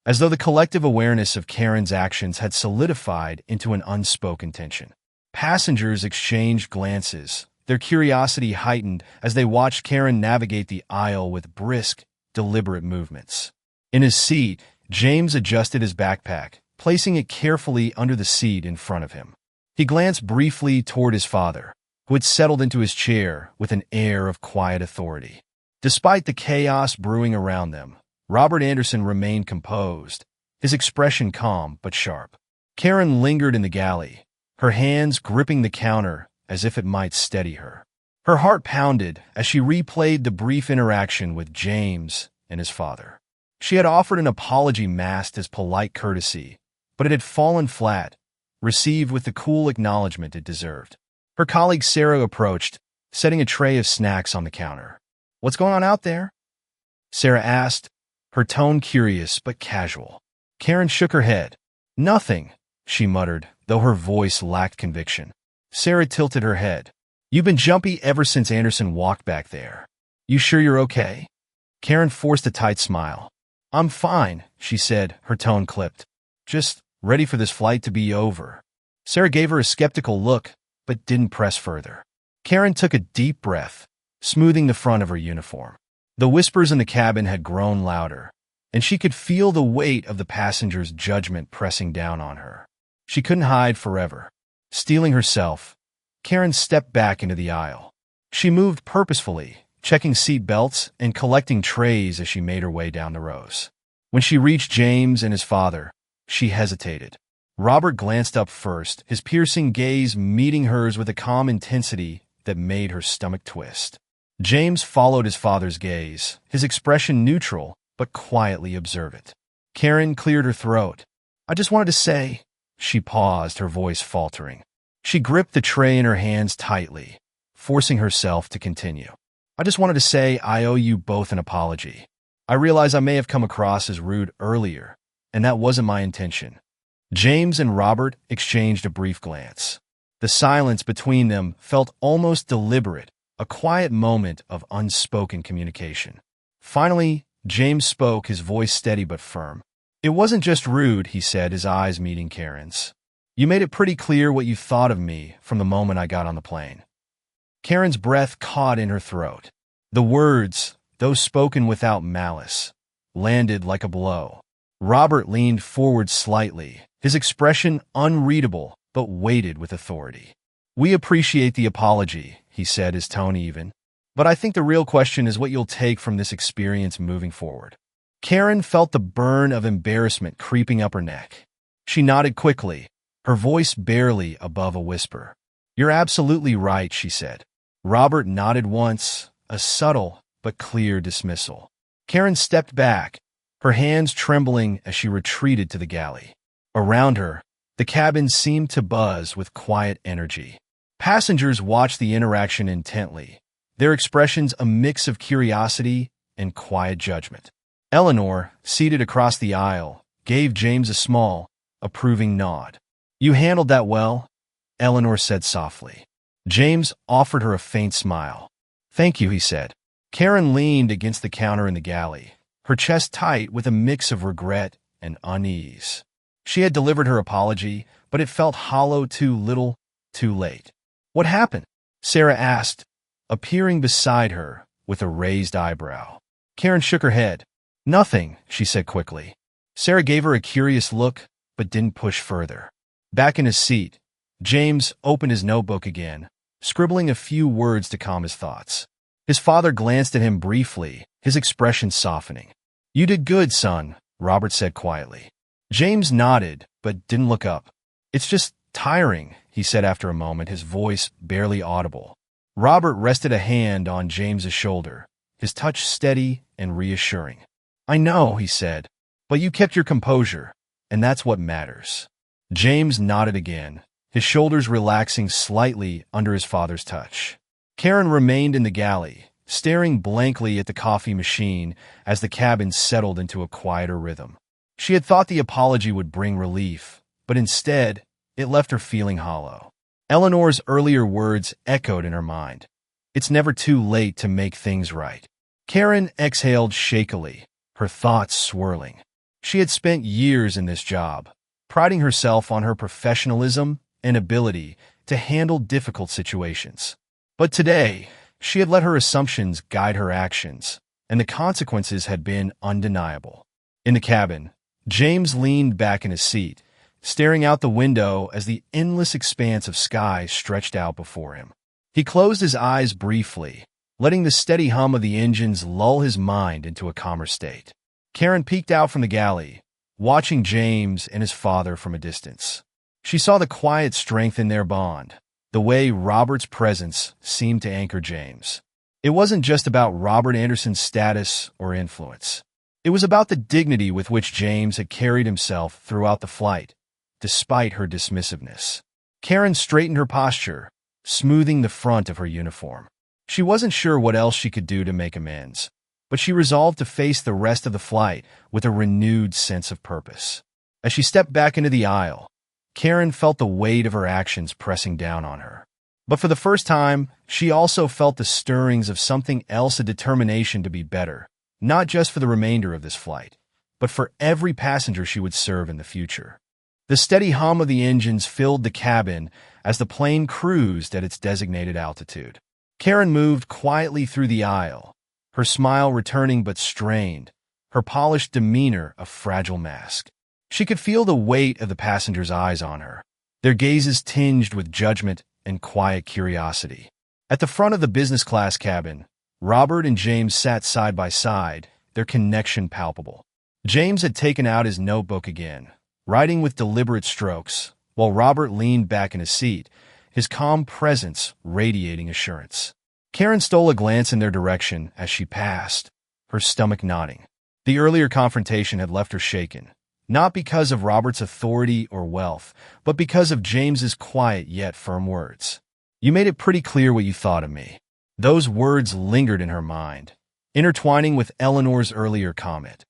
as though the collective awareness of Karen's actions had solidified into an unspoken tension. Passengers exchanged glances, their curiosity heightened as they watched Karen navigate the aisle with brisk, deliberate movements. In his seat, James adjusted his backpack, placing it carefully under the seat in front of him. He glanced briefly toward his father, who had settled into his chair with an air of quiet authority. Despite the chaos brewing around them, Robert Anderson remained composed, his expression calm but sharp. Karen lingered in the galley, her hands gripping the counter as if it might steady her. Her heart pounded as she replayed the brief interaction with James and his father. She had offered an apology masked as polite courtesy, but it had fallen flat, received with the cool acknowledgement it deserved. Her colleague Sarah approached, setting a tray of snacks on the counter. "What's going on out there?" Sarah asked, her tone curious but casual. Karen shook her head. "Nothing," she muttered, though her voice lacked conviction. Sarah tilted her head. "You've been jumpy ever since Anderson walked back there. You sure you're okay?" Karen forced a tight smile. "I'm fine," she said, her tone clipped. "Just ready for this flight to be over." Sarah gave her a skeptical look, but didn't press further. Karen took a deep breath, smoothing the front of her uniform. The whispers in the cabin had grown louder, and she could feel the weight of the passengers' judgment pressing down on her. She couldn't hide forever. Steeling herself, Karen stepped back into the aisle. She moved purposefully, checking seat belts and collecting trays as she made her way down the rows. When she reached James and his father, she hesitated. Robert glanced up first, his piercing gaze meeting hers with a calm intensity that made her stomach twist. James followed his father's gaze, his expression neutral but quietly observant. Karen cleared her throat. "I just wanted to say—" She paused, her voice faltering. She gripped the tray in her hands tightly, forcing herself to continue. "I just wanted to say I owe you both an apology. I realize I may have come across as rude earlier, and that wasn't my intention." James and Robert exchanged a brief glance. The silence between them felt almost deliberate, a quiet moment of unspoken communication. Finally, James spoke, his voice steady but firm. "It wasn't just rude," he said, his eyes meeting Karen's. "You made it pretty clear what you thought of me from the moment I got on the plane." Karen's breath caught in her throat. The words, though spoken without malice, landed like a blow. Robert leaned forward slightly, his expression unreadable but weighted with authority. "We appreciate the apology," he said, his tone even. "But I think the real question is what you'll take from this experience moving forward." Karen felt the burn of embarrassment creeping up her neck. She nodded quickly, her voice barely above a whisper. "You're absolutely right," she said. Robert nodded once, a subtle but clear dismissal. Karen stepped back, her hands trembling as she retreated to the galley. Around her, the cabin seemed to buzz with quiet energy. Passengers watched the interaction intently, their expressions a mix of curiosity and quiet judgment. Eleanor, seated across the aisle, gave James a small, approving nod. "You handled that well," Eleanor said softly. James offered her a faint smile. "Thank you," he said. Karen leaned against the counter in the galley, her chest tight with a mix of regret and unease. She had delivered her apology, but it felt hollow, too little, too late. "What happened?" Sarah asked, appearing beside her with a raised eyebrow. Karen shook her head. "Nothing," she said quickly. Sarah gave her a curious look, but didn't push further. Back in his seat, James opened his notebook again, scribbling a few words to calm his thoughts. His father glanced at him briefly, his expression softening. "You did good, son," Robert said quietly. James nodded, but didn't look up. "It's just tiring," he said after a moment, his voice barely audible. Robert rested a hand on James's shoulder, his touch steady and reassuring. "I know," he said, "but you kept your composure, and that's what matters." James nodded again, his shoulders relaxing slightly under his father's touch. Karen remained in the galley, staring blankly at the coffee machine as the cabin settled into a quieter rhythm. She had thought the apology would bring relief, but instead, it left her feeling hollow. Eleanor's earlier words echoed in her mind. "It's never too late to make things right." Karen exhaled shakily, her thoughts swirling. She had spent years in this job, priding herself on her professionalism and ability to handle difficult situations. But today, she had let her assumptions guide her actions, and the consequences had been undeniable. In the cabin, James leaned back in his seat, staring out the window as the endless expanse of sky stretched out before him. He closed his eyes briefly, letting the steady hum of the engines lull his mind into a calmer state. Karen peeked out from the galley, watching James and his father from a distance. She saw the quiet strength in their bond, the way Robert's presence seemed to anchor James. It wasn't just about Robert Anderson's status or influence. It was about the dignity with which James had carried himself throughout the flight, despite her dismissiveness. Karen straightened her posture, smoothing the front of her uniform. She wasn't sure what else she could do to make amends, but she resolved to face the rest of the flight with a renewed sense of purpose. As she stepped back into the aisle, Karen felt the weight of her actions pressing down on her. But for the first time, she also felt the stirrings of something else, a determination to be better, not just for the remainder of this flight, but for every passenger she would serve in the future. The steady hum of the engines filled the cabin as the plane cruised at its designated altitude. Karen moved quietly through the aisle, her smile returning but strained, her polished demeanor a fragile mask. She could feel the weight of the passengers' eyes on her, their gazes tinged with judgment and quiet curiosity. At the front of the business class cabin, Robert and James sat side by side, their connection palpable. James had taken out his notebook again, writing with deliberate strokes, while Robert leaned back in his seat, his calm presence radiating assurance. Karen stole a glance in their direction as she passed, her stomach nodding. The earlier confrontation had left her shaken, not because of Robert's authority or wealth, but because of James's quiet yet firm words. "You made it pretty clear what you thought of me." Those words lingered in her mind, intertwining with Eleanor's earlier comment.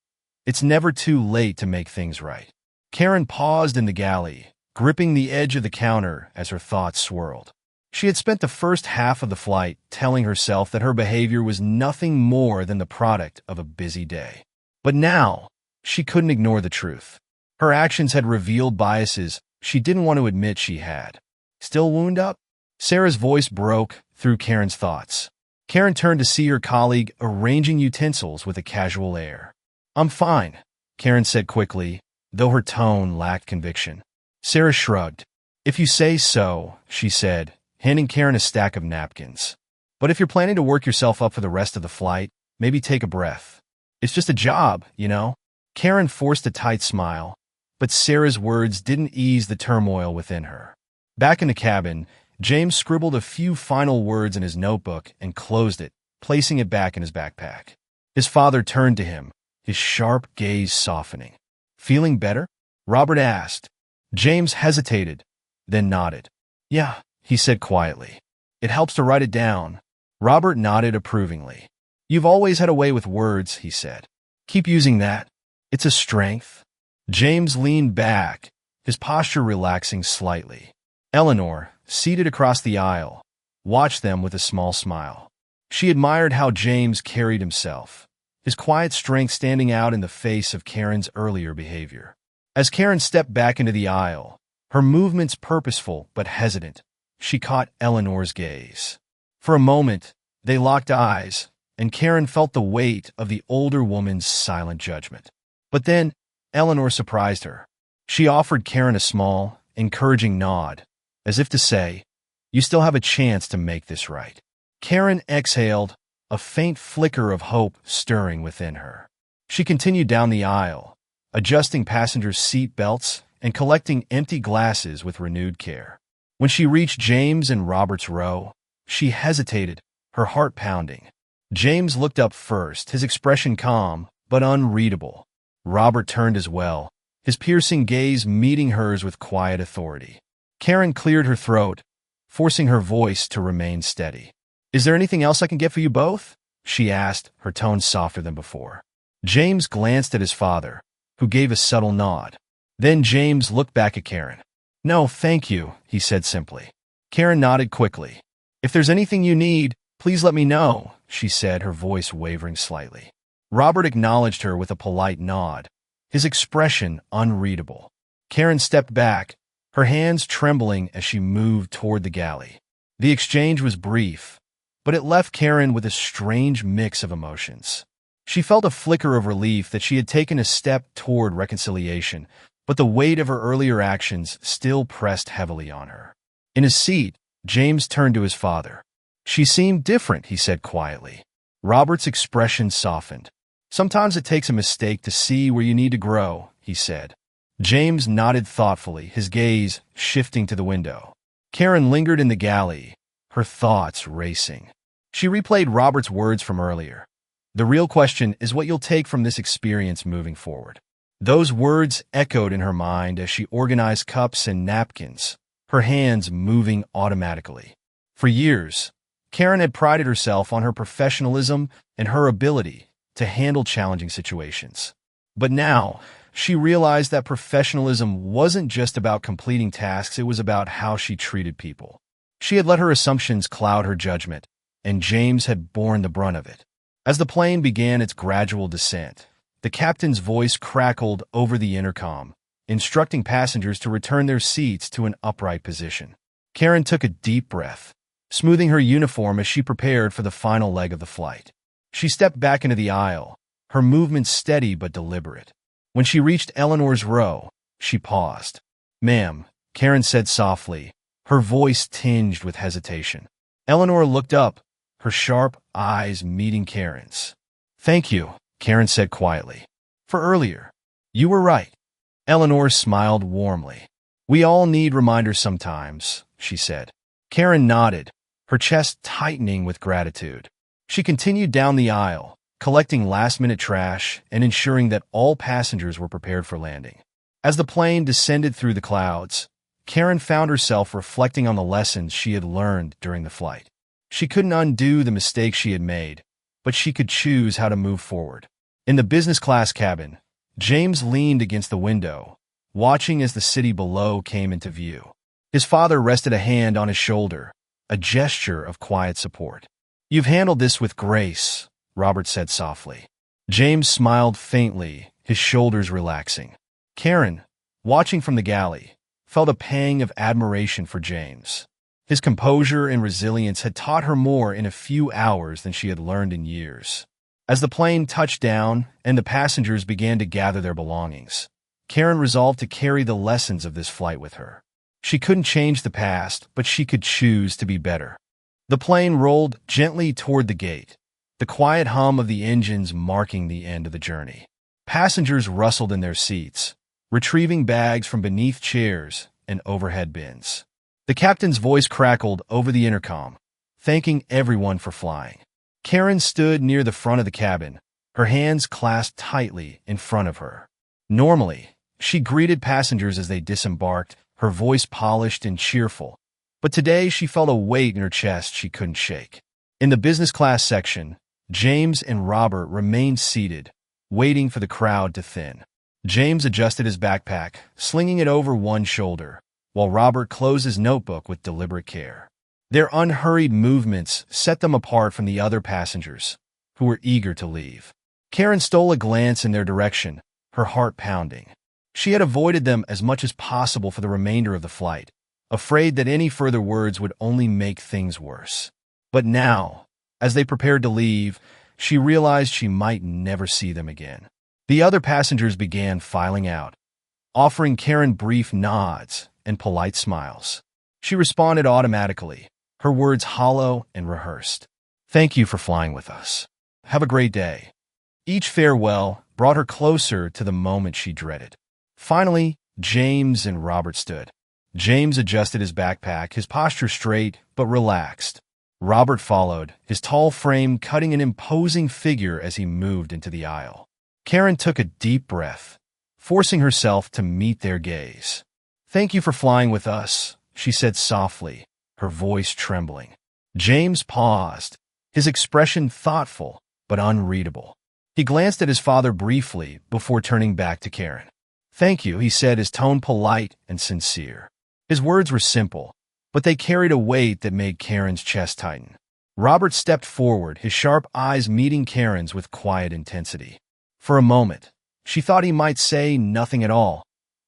"It's never too late to make things right." Karen paused in the galley, gripping the edge of the counter as her thoughts swirled. She had spent the first half of the flight telling herself that her behavior was nothing more than the product of a busy day. But now, she couldn't ignore the truth. Her actions had revealed biases she didn't want to admit she had. "Still wound up?" Sarah's voice broke through Karen's thoughts. Karen turned to see her colleague arranging utensils with a casual air. "I'm fine," Karen said quickly, though her tone lacked conviction. Sarah shrugged. "If you say so," she said, handing Karen a stack of napkins. "But if you're planning to work yourself up for the rest of the flight, maybe take a breath. It's just a job, you know?" Karen forced a tight smile, but Sarah's words didn't ease the turmoil within her. Back in the cabin, James scribbled a few final words in his notebook and closed it, placing it back in his backpack. His father turned to him, his sharp gaze softening. "Feeling better?" Robert asked. James hesitated, then nodded. "Yeah," he said quietly. "It helps to write it down." Robert nodded approvingly. "You've always had a way with words," he said. "Keep using that. It's a strength." James leaned back, his posture relaxing slightly. Eleanor, seated across the aisle, watched them with a small smile. She admired how James carried himself, his quiet strength standing out in the face of Karen's earlier behavior. As Karen stepped back into the aisle, her movements purposeful but hesitant, she caught Eleanor's gaze. For a moment, they locked eyes, and Karen felt the weight of the older woman's silent judgment. But then, Eleanor surprised her. She offered Karen a small, encouraging nod, as if to say, "You still have a chance to make this right." Karen exhaled, a faint flicker of hope stirring within her. She continued down the aisle, adjusting passengers' seat belts and collecting empty glasses with renewed care. When she reached James and Robert's row, she hesitated, her heart pounding. James looked up first, his expression calm but unreadable. Robert turned as well, his piercing gaze meeting hers with quiet authority. Karen cleared her throat, forcing her voice to remain steady. "Is there anything else I can get for you both?" she asked, her tone softer than before. James glanced at his father, who gave a subtle nod. Then James looked back at Karen. "No, thank you," he said simply. Karen nodded quickly. "If there's anything you need, please let me know," she said, her voice wavering slightly. Robert acknowledged her with a polite nod, his expression unreadable. Karen stepped back, her hands trembling as she moved toward the galley. The exchange was brief, but it left Karen with a strange mix of emotions. She felt a flicker of relief that she had taken a step toward reconciliation, but the weight of her earlier actions still pressed heavily on her. In his seat, James turned to his father. "She seemed different," he said quietly. Robert's expression softened. "Sometimes it takes a mistake to see where you need to grow," he said. James nodded thoughtfully, his gaze shifting to the window. Karen lingered in the galley, her thoughts racing. She replayed Robert's words from earlier. "The real question is what you'll take from this experience moving forward." Those words echoed in her mind as she organized cups and napkins, her hands moving automatically. For years, Karen had prided herself on her professionalism and her ability to handle challenging situations. But now, she realized that professionalism wasn't just about completing tasks, it was about how she treated people. She had let her assumptions cloud her judgment, and James had borne the brunt of it. As the plane began its gradual descent, the captain's voice crackled over the intercom, instructing passengers to return their seats to an upright position. Karen took a deep breath, smoothing her uniform as she prepared for the final leg of the flight. She stepped back into the aisle, her movements steady but deliberate. When she reached Eleanor's row, she paused. "Ma'am," Karen said softly, her voice tinged with hesitation. Eleanor looked up, her sharp eyes meeting Karen's. "Thank you," Karen said quietly. "For earlier. You were right." Eleanor smiled warmly. "We all need reminders sometimes," she said. Karen nodded, her chest tightening with gratitude. She continued down the aisle, collecting last-minute trash and ensuring that all passengers were prepared for landing. As the plane descended through the clouds, Karen found herself reflecting on the lessons she had learned during the flight. She couldn't undo the mistakes she had made, but she could choose how to move forward. In the business class cabin, James leaned against the window, watching as the city below came into view. His father rested a hand on his shoulder, a gesture of quiet support. "You've handled this with grace," Robert said softly. James smiled faintly, his shoulders relaxing. Karen, watching from the galley, felt a pang of admiration for James. His composure and resilience had taught her more in a few hours than she had learned in years. As the plane touched down and the passengers began to gather their belongings, Karen resolved to carry the lessons of this flight with her. She couldn't change the past, but she could choose to be better. The plane rolled gently toward the gate, the quiet hum of the engines marking the end of the journey. Passengers rustled in their seats, retrieving bags from beneath chairs and overhead bins. The captain's voice crackled over the intercom, thanking everyone for flying. Karen stood near the front of the cabin, her hands clasped tightly in front of her. Normally, she greeted passengers as they disembarked, her voice polished and cheerful, but today she felt a weight in her chest she couldn't shake. In the business class section, James and Robert remained seated, waiting for the crowd to thin. James adjusted his backpack, slinging it over one shoulder, while Robert closed his notebook with deliberate care. Their unhurried movements set them apart from the other passengers, who were eager to leave. Karen stole a glance in their direction, her heart pounding. She had avoided them as much as possible for the remainder of the flight, afraid that any further words would only make things worse. But now, as they prepared to leave, she realized she might never see them again. The other passengers began filing out, offering Karen brief nods and polite smiles. She responded automatically, her words hollow and rehearsed. "Thank you for flying with us. Have a great day." Each farewell brought her closer to the moment she dreaded. Finally, James and Robert stood. James adjusted his backpack, his posture straight but relaxed. Robert followed, his tall frame cutting an imposing figure as he moved into the aisle. Karen took a deep breath, forcing herself to meet their gaze. "Thank you for flying with us," she said softly, her voice trembling. James paused, his expression thoughtful but unreadable. He glanced at his father briefly before turning back to Karen. "Thank you," he said, his tone polite and sincere. His words were simple, but they carried a weight that made Karen's chest tighten. Robert stepped forward, his sharp eyes meeting Karen's with quiet intensity. For a moment, she thought he might say nothing at all,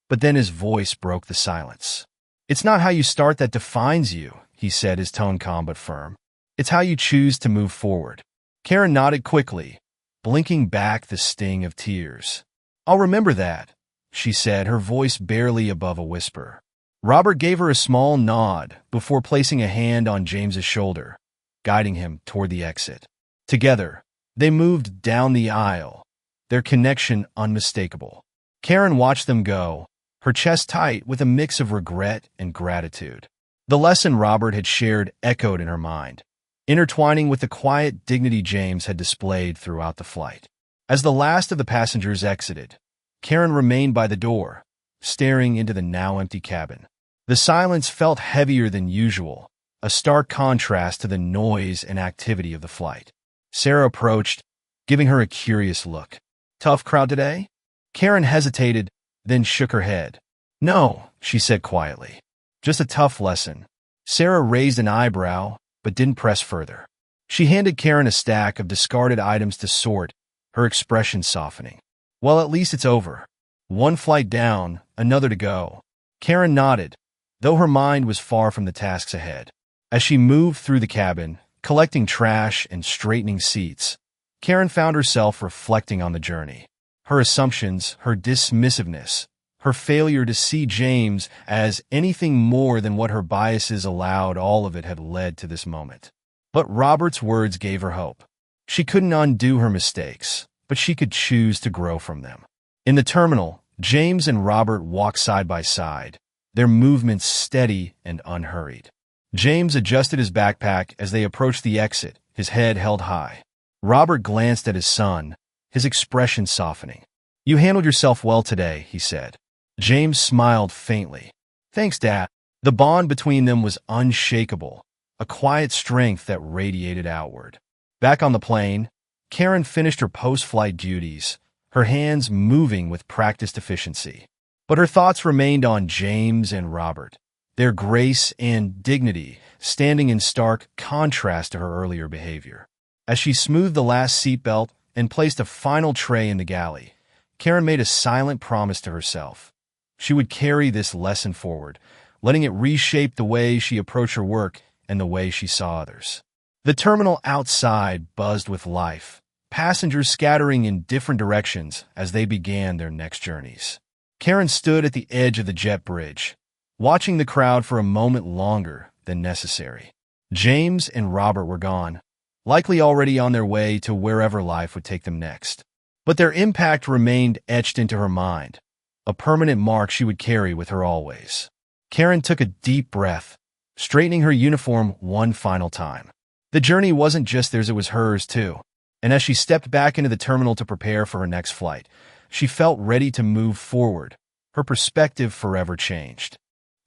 but then his voice broke the silence. "It's not how you start that defines you," he said, his tone calm but firm. "It's how you choose to move forward." Karen nodded quickly, blinking back the sting of tears. "I'll remember that," she said, her voice barely above a whisper. Robert gave her a small nod before placing a hand on James's shoulder, guiding him toward the exit. Together, they moved down the aisle, their connection unmistakable. Karen watched them go, her chest tight with a mix of regret and gratitude. The lesson Robert had shared echoed in her mind, intertwining with the quiet dignity James had displayed throughout the flight. As the last of the passengers exited, Karen remained by the door, staring into the now empty cabin. The silence felt heavier than usual, a stark contrast to the noise and activity of the flight. Sarah approached, giving her a curious look. "Tough crowd today?" Karen hesitated, then shook her head. "No," she said quietly. "Just a tough lesson." Sarah raised an eyebrow, but didn't press further. She handed Karen a stack of discarded items to sort, her expression softening. "Well, at least it's over. One flight down, another to go." Karen nodded, though her mind was far from the tasks ahead. As she moved through the cabin, collecting trash and straightening seats, Karen found herself reflecting on the journey. Her assumptions, her dismissiveness, her failure to see James as anything more than what her biases allowed, all of it had led to this moment. But Robert's words gave her hope. She couldn't undo her mistakes, but she could choose to grow from them. In the terminal, James and Robert walked side by side, their movements steady and unhurried. James adjusted his backpack as they approached the exit, his head held high. Robert glanced at his son, his expression softening. "You handled yourself well today," he said. James smiled faintly. "Thanks, Dad." The bond between them was unshakable, a quiet strength that radiated outward. Back on the plane, Karen finished her post-flight duties, her hands moving with practiced efficiency. But her thoughts remained on James and Robert, their grace and dignity standing in stark contrast to her earlier behavior. As she smoothed the last seatbelt and placed a final tray in the galley, Karen made a silent promise to herself. She would carry this lesson forward, letting it reshape the way she approached her work and the way she saw others. The terminal outside buzzed with life, passengers scattering in different directions as they began their next journeys. Karen stood at the edge of the jet bridge, watching the crowd for a moment longer than necessary. James and Robert were gone, likely already on their way to wherever life would take them next. But their impact remained etched into her mind, a permanent mark she would carry with her always. Karen took a deep breath, straightening her uniform one final time. The journey wasn't just theirs, it was hers too. And as she stepped back into the terminal to prepare for her next flight, she felt ready to move forward, her perspective forever changed.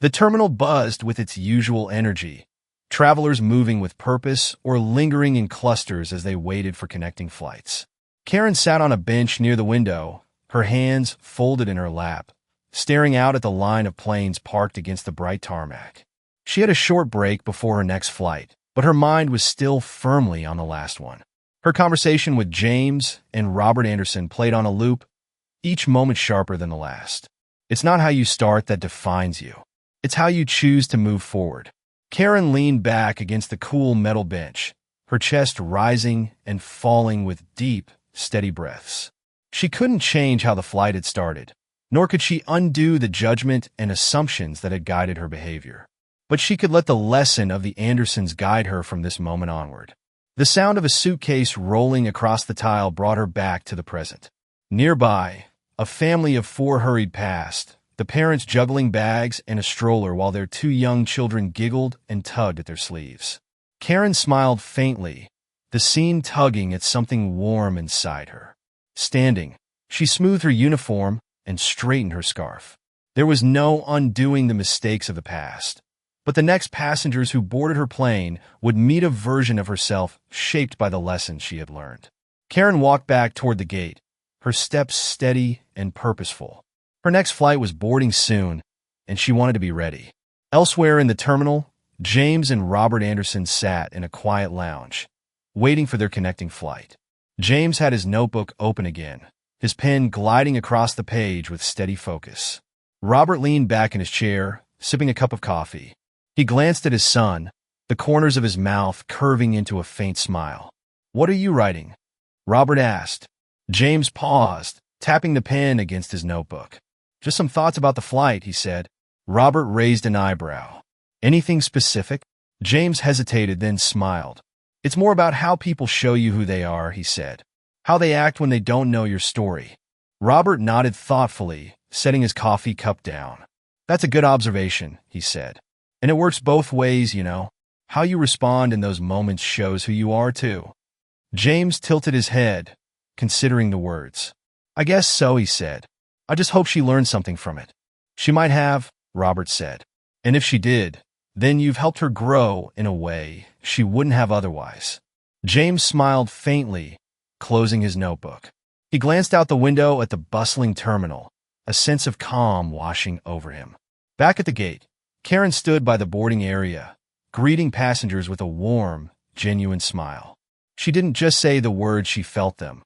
The terminal buzzed with its usual energy, travelers moving with purpose or lingering in clusters as they waited for connecting flights. Karen sat on a bench near the window, her hands folded in her lap, staring out at the line of planes parked against the bright tarmac. She had a short break before her next flight, but her mind was still firmly on the last one. Her conversation with James and Robert Anderson played on a loop, each moment sharper than the last. It's not how you start that defines you. It's how you choose to move forward. Karen leaned back against the cool metal bench, her chest rising and falling with deep, steady breaths. She couldn't change how the flight had started, nor could she undo the judgment and assumptions that had guided her behavior. But she could let the lesson of the Andersons guide her from this moment onward. The sound of a suitcase rolling across the tile brought her back to the present. Nearby, a family of 4 hurried past, the parents juggling bags and a stroller while their 2 young children giggled and tugged at their sleeves. Karen smiled faintly, the scene tugging at something warm inside her. Standing, she smoothed her uniform and straightened her scarf. There was no undoing the mistakes of the past, but the next passengers who boarded her plane would meet a version of herself shaped by the lessons she had learned. Karen walked back toward the gate, her steps steady and purposeful. Her next flight was boarding soon, and she wanted to be ready. Elsewhere in the terminal, James and Robert Anderson sat in a quiet lounge, waiting for their connecting flight. James had his notebook open again, his pen gliding across the page with steady focus. Robert leaned back in his chair, sipping a cup of coffee. He glanced at his son, the corners of his mouth curving into a faint smile. "What are you writing?" Robert asked. James paused, tapping the pen against his notebook. "Just some thoughts about the flight," he said. Robert raised an eyebrow. "Anything specific?" James hesitated, then smiled. "It's more about how people show you who they are," he said. "How they act when they don't know your story." Robert nodded thoughtfully, setting his coffee cup down. "That's a good observation," he said. "And it works both ways, you know. How you respond in those moments shows who you are, too." James tilted his head, considering the words. "I guess so," he said. "I just hope she learned something from it." "She might have," Robert said. "And if she did, then you've helped her grow in a way she wouldn't have otherwise." James smiled faintly, closing his notebook. He glanced out the window at the bustling terminal, a sense of calm washing over him. Back at the gate, Karen stood by the boarding area, greeting passengers with a warm, genuine smile. She didn't just say the words, she felt them,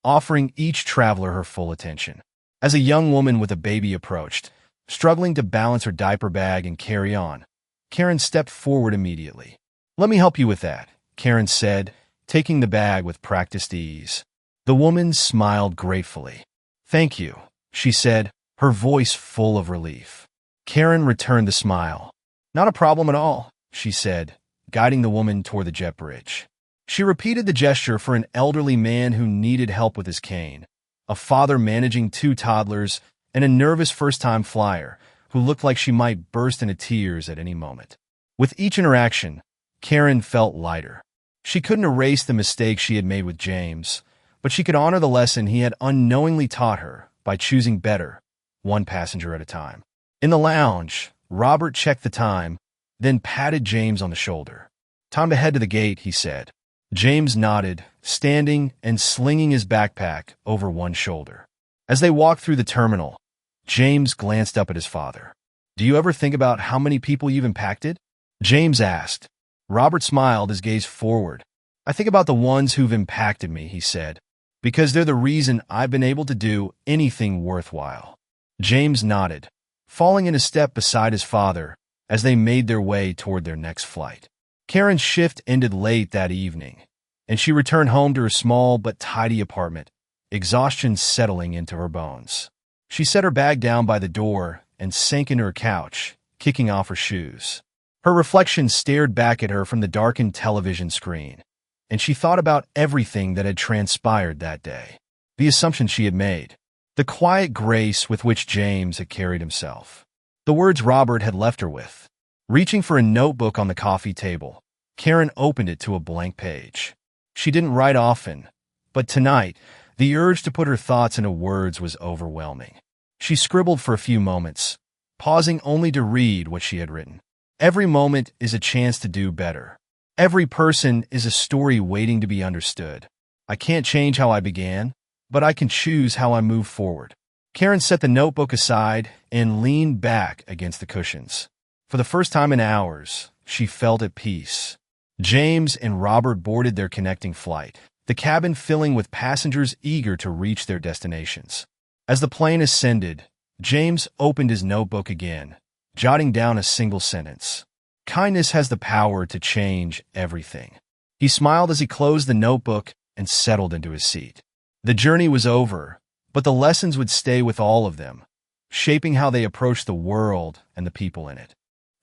offering each traveler her full attention. As a young woman with a baby approached, struggling to balance her diaper bag and carry on, Karen stepped forward immediately. "Let me help you with that," Karen said, taking the bag with practiced ease. The woman smiled gratefully. "Thank you," she said, her voice full of relief. Karen returned the smile. "Not a problem at all," she said, guiding the woman toward the jet bridge. She repeated the gesture for an elderly man who needed help with his cane, a father managing 2 toddlers, and a nervous first-time flyer who looked like she might burst into tears at any moment. With each interaction, Karen felt lighter. She couldn't erase the mistakes she had made with James, but she could honor the lesson he had unknowingly taught her by choosing better, one passenger at a time. In the lounge, Robert checked the time, then patted James on the shoulder. "Time to head to the gate," he said. James nodded, standing and slinging his backpack over one shoulder. As they walked through the terminal, James glanced up at his father. "Do you ever think about how many people you've impacted?" James asked. Robert smiled, his gaze forward. "I think about the ones who've impacted me," he said, "because they're the reason I've been able to do anything worthwhile." James nodded, falling in a step beside his father as they made their way toward their next flight. Karen's shift ended late that evening, and she returned home to her small but tidy apartment, exhaustion settling into her bones. She set her bag down by the door and sank into her couch, kicking off her shoes. Her reflection stared back at her from the darkened television screen, and she thought about everything that had transpired that day, the assumptions she had made, the quiet grace with which James had carried himself, the words Robert had left her with. Reaching for a notebook on the coffee table, Karen opened it to a blank page. She didn't write often, but tonight, the urge to put her thoughts into words was overwhelming. She scribbled for a few moments, pausing only to read what she had written. "Every moment is a chance to do better. Every person is a story waiting to be understood. I can't change how I began, but I can choose how I move forward." Karen set the notebook aside and leaned back against the cushions. For the first time in hours, she felt at peace. James and Robert boarded their connecting flight, the cabin filling with passengers eager to reach their destinations. As the plane ascended, James opened his notebook again, jotting down a single sentence. Kindness has the power to change everything. He smiled as he closed the notebook and settled into his seat. The journey was over, but the lessons would stay with all of them, shaping how they approached the world and the people in it.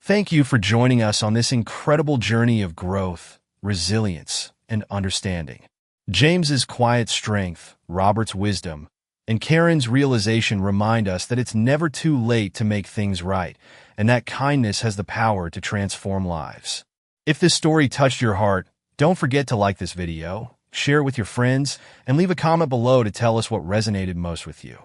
Thank you for joining us on this incredible journey of growth, resilience, and understanding. James's quiet strength, Robert's wisdom, and Karen's realization remind us that it's never too late to make things right, and that kindness has the power to transform lives. If this story touched your heart, don't forget to like this video, share it with your friends, and leave a comment below to tell us what resonated most with you.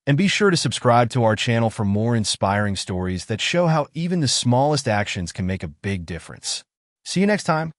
And be sure to subscribe to our channel for more inspiring stories that show how even the smallest actions can make a big difference. See you next time.